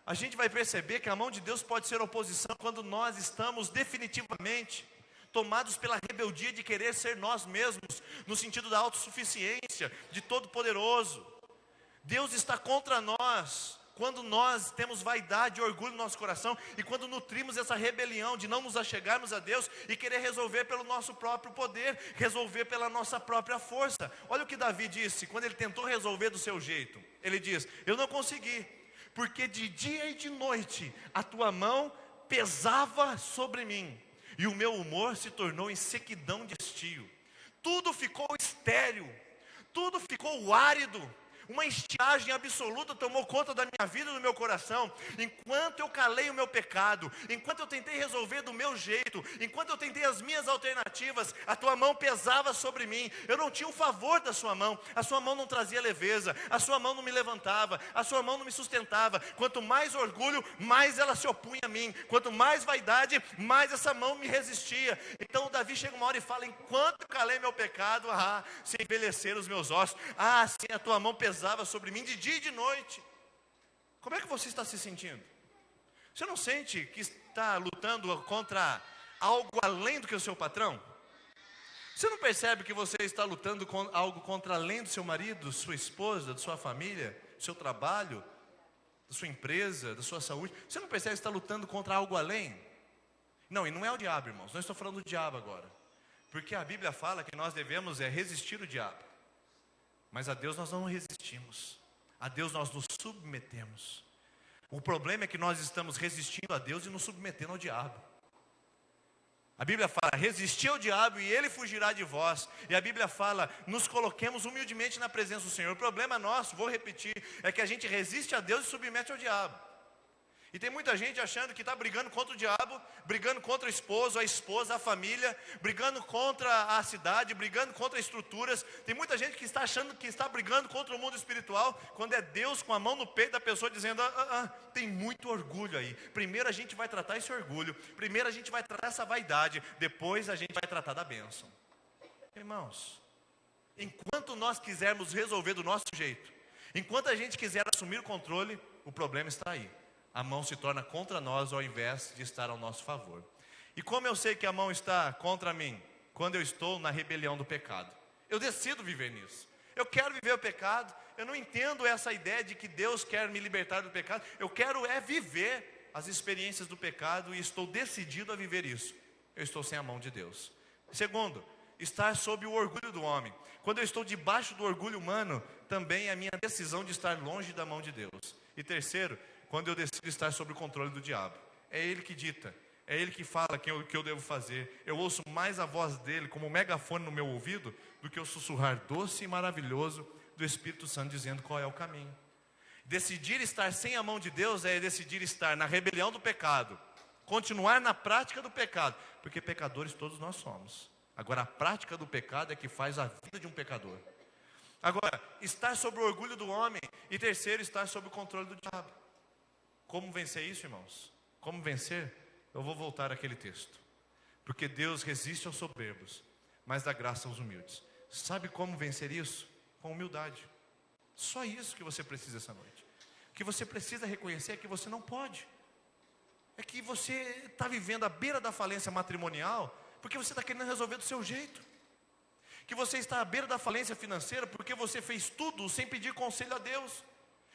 a gente vai perceber que a mão de Deus pode ser oposição quando nós estamos definitivamente tomados pela rebeldia de querer ser nós mesmos, no sentido da autossuficiência, de todo-poderoso. Deus está contra nós quando nós temos vaidade e orgulho no nosso coração, e quando nutrimos essa rebelião de não nos achegarmos a Deus e querer resolver pelo nosso próprio poder, resolver pela nossa própria força. Olha o que Davi disse quando ele tentou resolver do seu jeito. Ele diz: eu não consegui, porque de dia e de noite a tua mão pesava sobre mim, e o meu humor se tornou em sequidão de estio. Tudo ficou estéril, tudo ficou árido. Uma estiagem absoluta tomou conta da minha vida e do meu coração. Enquanto eu calei o meu pecado, enquanto eu tentei resolver do meu jeito, enquanto eu tentei as minhas alternativas, a tua mão pesava sobre mim. Eu não tinha o favor da sua mão. A sua mão não trazia leveza, a sua mão não me levantava, a sua mão não me sustentava. Quanto mais orgulho, mais ela se opunha a mim. Quanto mais vaidade, mais essa mão me resistia. Então o Davi chega uma hora e fala: enquanto eu calei meu pecado, se envelheceram os meus ossos, sim, a tua mão pesava sobre mim de dia e de noite. Como é que você está se sentindo? Você não sente que está lutando contra algo além do que o seu patrão? Você não percebe que você está lutando com algo contra além do seu marido, sua esposa, da sua família, do seu trabalho, da sua empresa, da sua saúde? Você não percebe que está lutando contra algo além? Não, e não é o diabo, irmãos. Não estou falando do diabo agora, porque a Bíblia fala que nós devemos resistir o diabo. Mas a Deus nós não resistimos, a Deus nós nos submetemos. O problema é que nós estamos resistindo a Deus e nos submetendo ao diabo. A Bíblia fala: resisti ao diabo e ele fugirá de vós. E a Bíblia fala: nos coloquemos humildemente na presença do Senhor. O problema nosso, vou repetir, é que a gente resiste a Deus e submete ao diabo. E tem muita gente achando que está brigando contra o diabo, brigando contra o esposo, a esposa, a família, brigando contra a cidade, brigando contra estruturas. Tem muita gente que está achando que está brigando contra o mundo espiritual, quando é Deus com a mão no peito da pessoa dizendo: tem muito orgulho aí. Primeiro a gente vai tratar esse orgulho, primeiro a gente vai tratar essa vaidade, depois a gente vai tratar da bênção. Irmãos, enquanto nós quisermos resolver do nosso jeito, Enquanto a gente quiser assumir o controle, o problema está aí. A mão se torna contra nós ao invés de estar ao nosso favor. E como eu sei que a mão está contra mim? Quando eu estou na rebelião do pecado. Eu decido viver nisso. Eu quero viver o pecado. Eu não entendo essa ideia de que Deus quer me libertar do pecado. Eu quero viver as experiências do pecado e estou decidido a viver isso. Eu estou sem a mão de Deus. Segundo, estar sob o orgulho do homem. Quando eu estou debaixo do orgulho humano, também é a minha decisão de estar longe da mão de Deus. E terceiro, quando eu decido estar sob o controle do diabo. É ele que dita, é ele que fala o que eu devo fazer. Eu ouço mais a voz dele como um megafone no meu ouvido do que o sussurrar doce e maravilhoso do Espírito Santo dizendo qual é o caminho. Decidir estar sem a mão de Deus é decidir estar na rebelião do pecado, continuar na prática do pecado, porque pecadores todos nós somos. Agora, a prática do pecado é que faz a vida de um pecador. Agora, estar sob o orgulho do homem. E terceiro, estar sob o controle do diabo. Como vencer isso, irmãos? Como vencer? Eu vou voltar àquele texto. Porque Deus resiste aos soberbos, mas dá graça aos humildes. Sabe como vencer isso? Com humildade. Só isso que você precisa essa noite. O que você precisa reconhecer é que você não pode. É que você está vivendo à beira da falência matrimonial porque você está querendo resolver do seu jeito. Que você está à beira da falência financeira porque você fez tudo sem pedir conselho a Deus.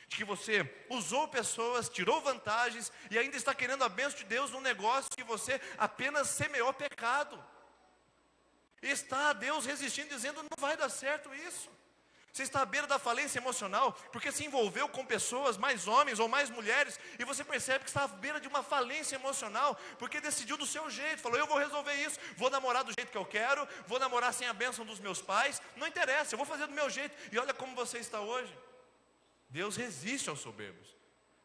De que você usou pessoas, tirou vantagens e ainda está querendo a bênção de Deus num negócio que você apenas semeou pecado. E está Deus resistindo, dizendo, não vai dar certo isso. Você está à beira da falência emocional porque se envolveu com pessoas, mais homens ou mais mulheres, e você percebe que está à beira de uma falência emocional porque decidiu do seu jeito, falou, eu vou resolver isso, vou namorar do jeito que eu quero, vou namorar sem a bênção dos meus pais, não interessa, eu vou fazer do meu jeito. E olha como você está hoje. Deus resiste aos soberbos,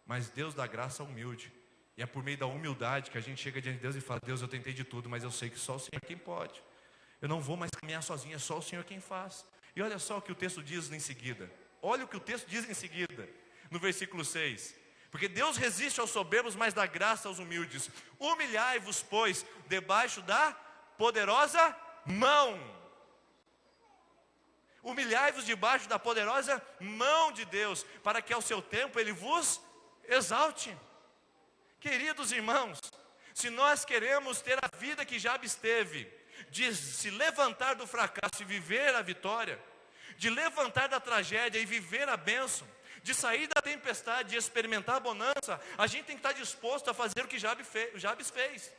mas Deus dá graça ao humilde. E é por meio da humildade que a gente chega diante de Deus e fala, Deus, eu tentei de tudo, mas eu sei que só o Senhor é quem pode. Eu não vou mais caminhar sozinho, é só o Senhor quem faz. E olha só o que o texto diz em seguida. Olha o que o texto diz em seguida, no versículo 6. Porque Deus resiste aos soberbos, mas dá graça aos humildes. Humilhai-vos, pois, debaixo da poderosa mão. Humilhai-vos debaixo da poderosa mão de Deus, para que ao seu tempo Ele vos exalte. Queridos irmãos, se nós queremos ter a vida que Jabes teve, de se levantar do fracasso e viver a vitória, de levantar da tragédia e viver a bênção, de sair da tempestade e experimentar a bonança, a gente tem que estar disposto a fazer o que Jabes fez.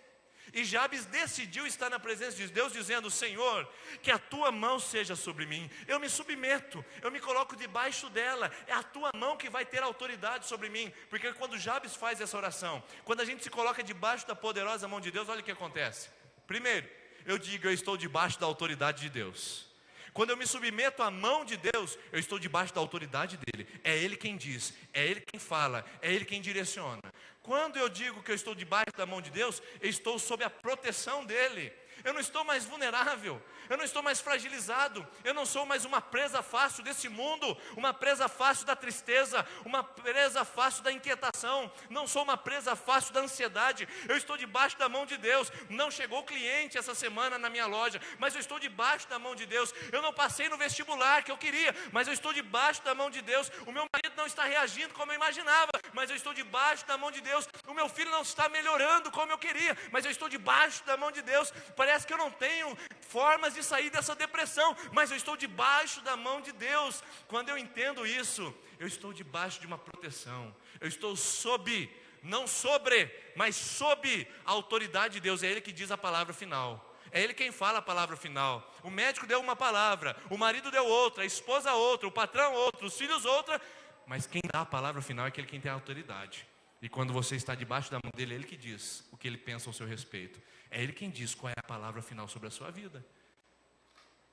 E Jabes decidiu estar na presença de Deus, dizendo, Senhor, que a tua mão seja sobre mim. Eu me submeto, eu me coloco debaixo dela. É a tua mão que vai ter autoridade sobre mim. Porque quando Jabes faz essa oração, quando a gente se coloca debaixo da poderosa mão de Deus, olha o que acontece. Primeiro, eu digo, eu estou debaixo da autoridade de Deus. Quando eu me submeto à mão de Deus, eu estou debaixo da autoridade dele. É Ele quem diz, é Ele quem fala, é Ele quem direciona. Quando eu digo que eu estou debaixo da mão de Deus, eu estou sob a proteção dele. Eu não estou mais vulnerável, eu não estou mais fragilizado, eu não sou mais uma presa fácil desse mundo, uma presa fácil da tristeza, uma presa fácil da inquietação, não sou uma presa fácil da ansiedade. Eu estou debaixo da mão de Deus. Não chegou cliente essa semana na minha loja, mas eu estou debaixo da mão de Deus. Eu não passei no vestibular que eu queria, mas eu estou debaixo da mão de Deus. O meu marido não está reagindo como eu imaginava, mas eu estou debaixo da mão de Deus. O meu filho não está melhorando como eu queria, mas eu estou debaixo da mão de Deus. Parece que eu não tenho formas de sair dessa depressão, mas eu estou debaixo da mão de Deus. Quando eu entendo isso, eu estou debaixo de uma proteção. Eu estou sob, não sobre, mas sob a autoridade de Deus. É Ele que diz a palavra final. É Ele quem fala a palavra final. O médico deu uma palavra, o marido deu outra, a esposa outra, o patrão outra, os filhos outra, mas quem dá a palavra final é aquele quem tem a autoridade. E quando você está debaixo da mão dele, é Ele que diz o que Ele pensa ao seu respeito. É Ele quem diz qual é a palavra final sobre a sua vida.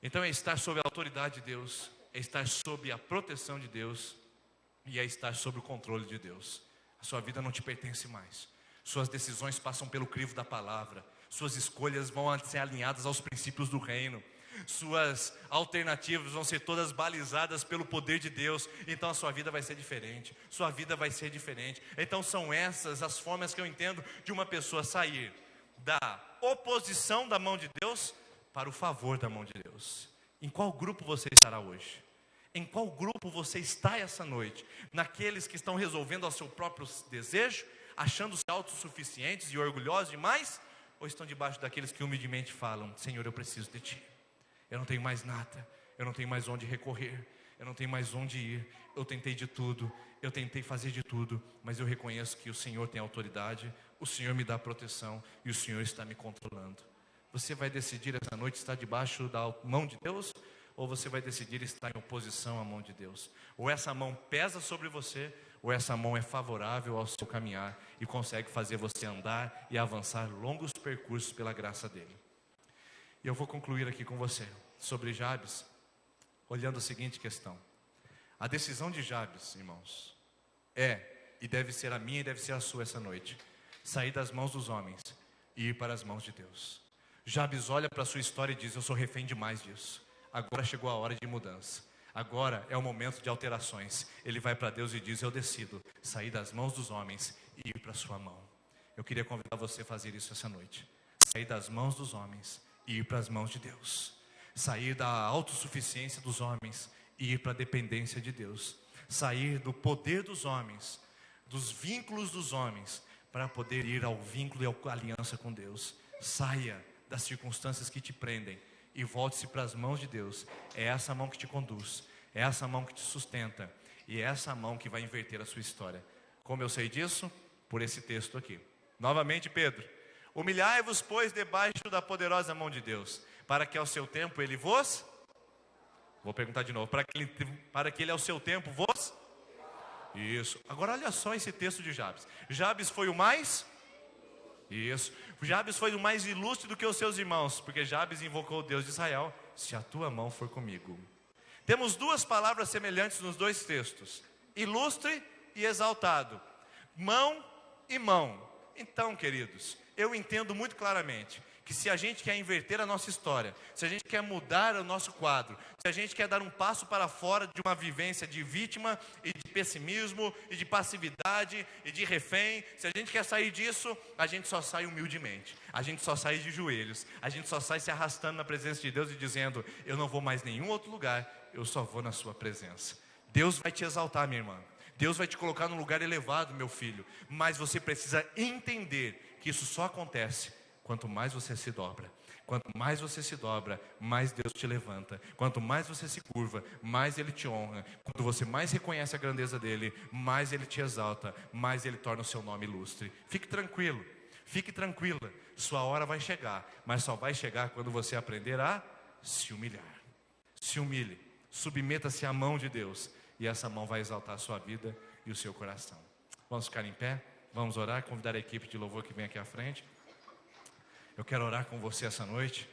Então é estar sob a autoridade de Deus, é estar sob a proteção de Deus e é estar sob o controle de Deus. A sua vida não te pertence mais. Suas decisões passam pelo crivo da palavra. Suas escolhas vão ser alinhadas aos princípios do reino. Suas alternativas vão ser todas balizadas pelo poder de Deus. Então a sua vida vai ser diferente. Sua vida vai ser diferente. Então são essas as formas que eu entendo de uma pessoa sair da oposição da mão de Deus para o favor da mão de Deus. Em qual grupo você estará hoje? Em qual grupo você está essa noite? Naqueles que estão resolvendo ao seu próprio desejo, achando-se autossuficientes e orgulhosos demais? Ou estão debaixo daqueles que humildemente falam: Senhor, eu preciso de Ti, eu não tenho mais nada, eu não tenho mais onde recorrer, eu não tenho mais onde ir, eu tentei de tudo, eu tentei fazer de tudo, mas eu reconheço que o Senhor tem autoridade, o Senhor me dá proteção e o Senhor está me controlando. Você vai decidir essa noite estar debaixo da mão de Deus, ou você vai decidir estar em oposição à mão de Deus? Ou essa mão pesa sobre você, ou essa mão é favorável ao seu caminhar e consegue fazer você andar e avançar longos percursos pela graça dele. E eu vou concluir aqui com você sobre Jabes, olhando a seguinte questão. A decisão de Jabes, irmãos, é e deve ser a minha e deve ser a sua essa noite: sair das mãos dos homens e ir para as mãos de Deus. Jabes olha para a sua história e diz: eu sou refém demais disso. Agora chegou a hora de mudança. Agora é o momento de alterações. Ele vai para Deus e diz: eu decido sair das mãos dos homens e ir para a sua mão. Eu queria convidar você a fazer isso essa noite. Sair das mãos dos homens e ir para as mãos de Deus. Sair da autossuficiência dos homens e ir para a dependência de Deus. Sair do poder dos homens, dos vínculos dos homens, para poder ir ao vínculo e à aliança com Deus. Saia das circunstâncias que te prendem e volte-se para as mãos de Deus. É essa mão que te conduz, é essa mão que te sustenta, e é essa mão que vai inverter a sua história. Como eu sei disso? Por esse texto aqui. Novamente, Pedro: humilhai-vos, pois, debaixo da poderosa mão de Deus, para que ao seu tempo ele vos... Vou perguntar de novo: para que ele ao seu tempo vos... Isso. Agora olha só esse texto de Jabes. Jabes foi o mais... Isso. Jabes foi o mais ilustre do que os seus irmãos, porque Jabes invocou o Deus de Israel: se a tua mão for comigo. Temos duas palavras semelhantes nos dois textos: ilustre e exaltado. Mão e mão. Então, queridos, eu entendo muito claramente que se a gente quer inverter a nossa história, se a gente quer mudar o nosso quadro, se a gente quer dar um passo para fora de uma vivência de vítima e de pessimismo e de passividade e de refém, se a gente quer sair disso, a gente só sai humildemente, a gente só sai de joelhos, a gente só sai se arrastando na presença de Deus e dizendo: eu não vou mais em nenhum outro lugar, eu só vou na sua presença. Deus vai te exaltar, minha irmã. Deus vai te colocar num lugar elevado, meu filho. Mas você precisa entender que isso só acontece quanto mais você se dobra. Quanto mais você se dobra, mais Deus te levanta. Quanto mais você se curva, mais Ele te honra. Quando você mais reconhece a grandeza dEle, mais Ele te exalta, mais Ele torna o seu nome ilustre. Fique tranquilo, fique tranquila. Sua hora vai chegar, mas só vai chegar quando você aprender a se humilhar. Se humilhe, submeta-se à mão de Deus, e essa mão vai exaltar a sua vida e o seu coração. Vamos ficar em pé, vamos orar, convidar a equipe de louvor que vem aqui à frente. Eu quero orar com você essa noite,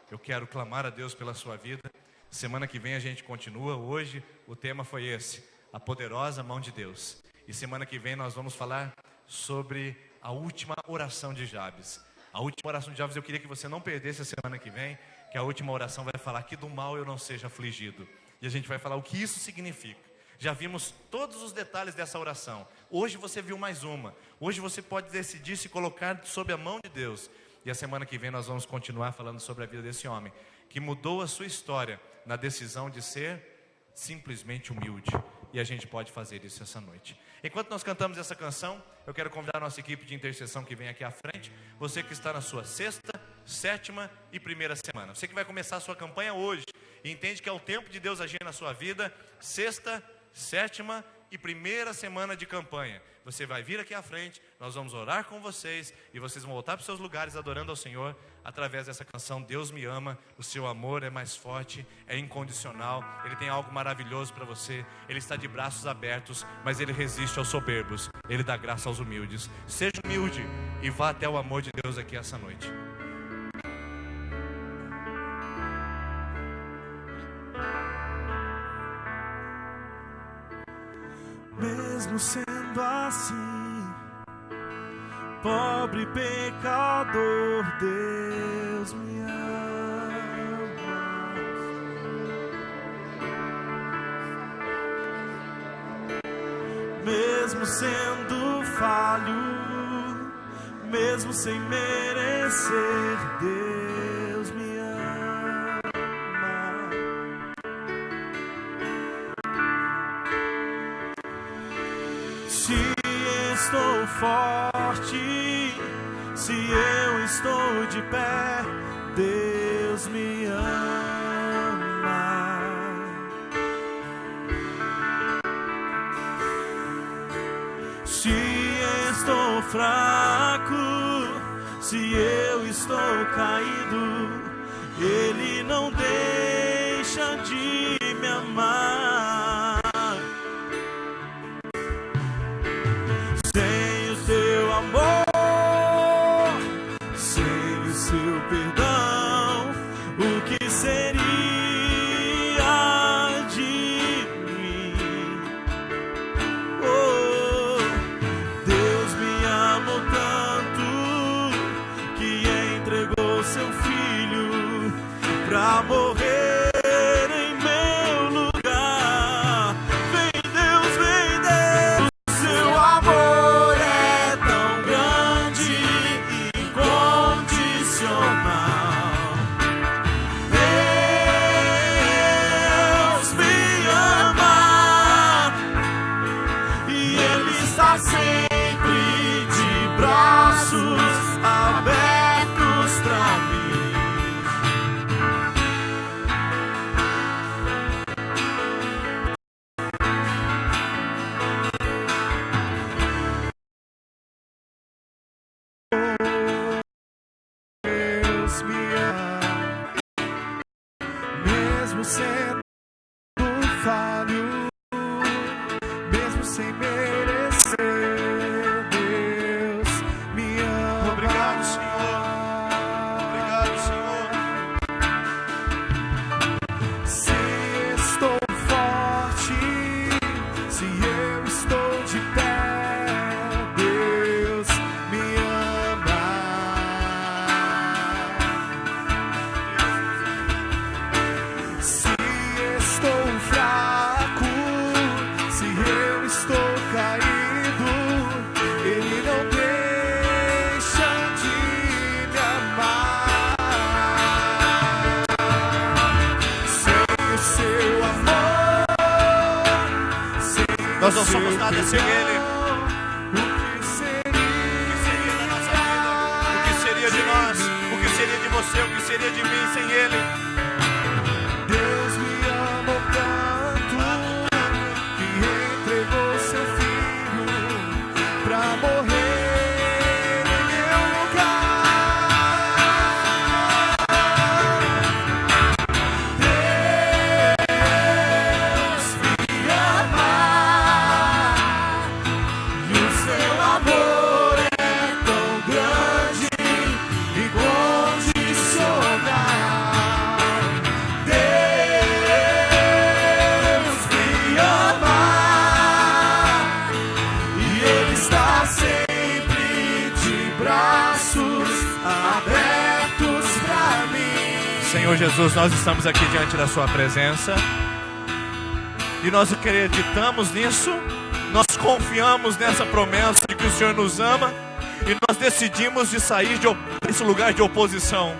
eu quero clamar a Deus pela sua vida. Semana que vem a gente continua. Hoje o tema foi esse: a poderosa mão de Deus. E semana que vem nós vamos falar sobre a última oração de Jabes. A última oração de Jabes, eu queria que você não perdesse a semana que vem, que a última oração vai falar que do mal eu não seja afligido. E a gente vai falar o que isso significa. Já vimos todos os detalhes dessa oração. Hoje você viu mais uma. Hoje você pode decidir se colocar sob a mão de Deus. E a semana que vem nós vamos continuar falando sobre a vida desse homem, que mudou a sua história na decisão de ser simplesmente humilde. E a gente pode fazer isso essa noite. Enquanto nós cantamos essa canção, eu quero convidar a nossa equipe de intercessão que vem aqui à frente. Você que está na sua 6ª, 7ª e 1ª semana. Você que vai começar a sua campanha hoje e entende que é o tempo de Deus agir na sua vida. 6ª, 7ª e 1ª semana de campanha. Você vai vir aqui à frente, nós vamos orar com vocês e vocês vão voltar para os seus lugares adorando ao Senhor através dessa canção Deus me ama, o seu amor é mais forte, é incondicional, Ele tem algo maravilhoso para você, Ele está de braços abertos, mas Ele resiste aos soberbos, Ele dá graça aos humildes. Seja humilde e vá até o amor de Deus aqui essa noite. Mesmo sendo assim, pobre pecador, Deus me ama. Mesmo sendo falho, mesmo sem merecer, Deus me ama. Se estou forte, se eu estou de pé, Deus me ama. Se estou fraco, se eu estou caído, Ele não deixa de me amar. Sem o teu amor, sem o seu perdão, o que seria de mim? Oh, Deus me amou tanto que entregou seu filho pra morrer em meu lugar. Vem Deus, seu amor é tão grande e incondicional. Deus me ama e Ele está sempre de braços abertos pra mim. Deus me ama, mesmo sendo falho, mesmo sem merecer. Deus me ama. Obrigado, Senhor. Obrigado, Senhor. Se estou forte, se eu estou de pé, Deus me ama. Se estou fraco, se eu estou caído, Ele não deixa de me amar. Sem o seu amor, sem Nós não o somos seu nada sem perdão, Ele. o que Seria da nossa vida. O que seria de nós? O que seria de você? O que seria de mim sem Ele? Deus me amou tanto que entregou seu filho pra morrer em meu lugar. Deus me ama e o seu amor é tão grande e incondicional. Deus me ama e Ele está sempre de braços abertos pra mim. Senhor Jesus, nós estamos aqui diante da Sua presença e nós acreditamos nisso, nós confiamos nessa promessa de que o Senhor nos ama e nós decidimos de sair desse lugar de oposição,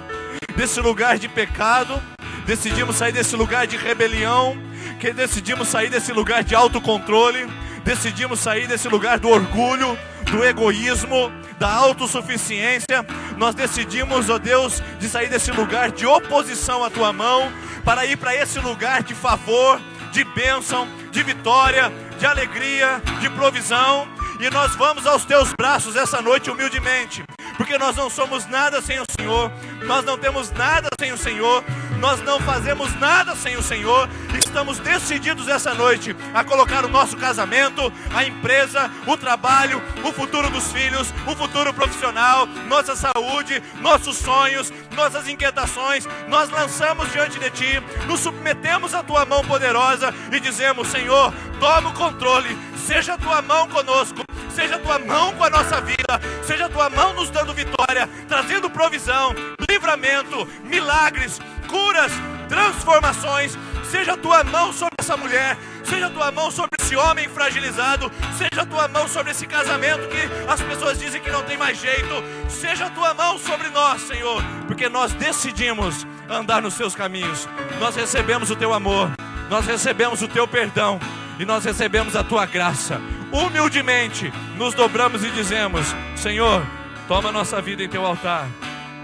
desse lugar de pecado, decidimos sair desse lugar de rebelião, que decidimos sair desse lugar de autocontrole, decidimos sair desse lugar do orgulho, do egoísmo, da autossuficiência. Nós decidimos, ó Deus, de sair desse lugar de oposição à Tua mão, para ir para esse lugar de favor, de bênção, de vitória, de alegria, de provisão. E nós vamos aos Teus braços essa noite humildemente, porque nós não somos nada sem o Senhor, nós não temos nada sem o Senhor, nós não fazemos nada sem o Senhor. Estamos decididos essa noite a colocar o nosso casamento, a empresa, o trabalho, o futuro dos filhos, o futuro profissional, nossa saúde, nossos sonhos, nossas inquietações, nós lançamos diante de Ti, nos submetemos à Tua mão poderosa e dizemos: Senhor, toma o controle, seja a Tua mão conosco, seja a Tua mão com a nossa vida, seja a Tua mão nos dando vitória, trazendo provisão, livramento, milagres, curas, transformações. Seja a Tua mão sobre essa mulher, seja a Tua mão sobre esse homem fragilizado, seja a Tua mão sobre esse casamento que as pessoas dizem que não tem mais jeito. Seja a Tua mão sobre nós, Senhor, porque nós decidimos andar nos Teus caminhos. Nós recebemos o Teu amor, nós recebemos o Teu perdão e nós recebemos a Tua graça. humildemente nos dobramos e dizemos: Senhor, toma nossa vida em teu altar,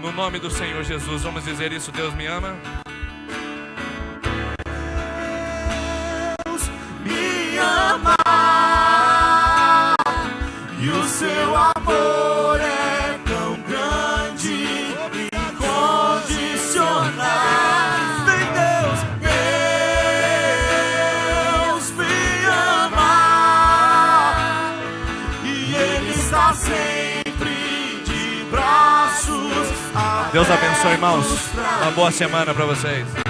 no nome do Senhor Jesus. Vamos dizer isso: Deus me ama. Deus me ama, e o seu amor é tão grande e incondicional. Vem Deus, Deus me ama, e Ele está sempre de braços abertos. Deus abençoe, irmãos. Uma boa semana para vocês.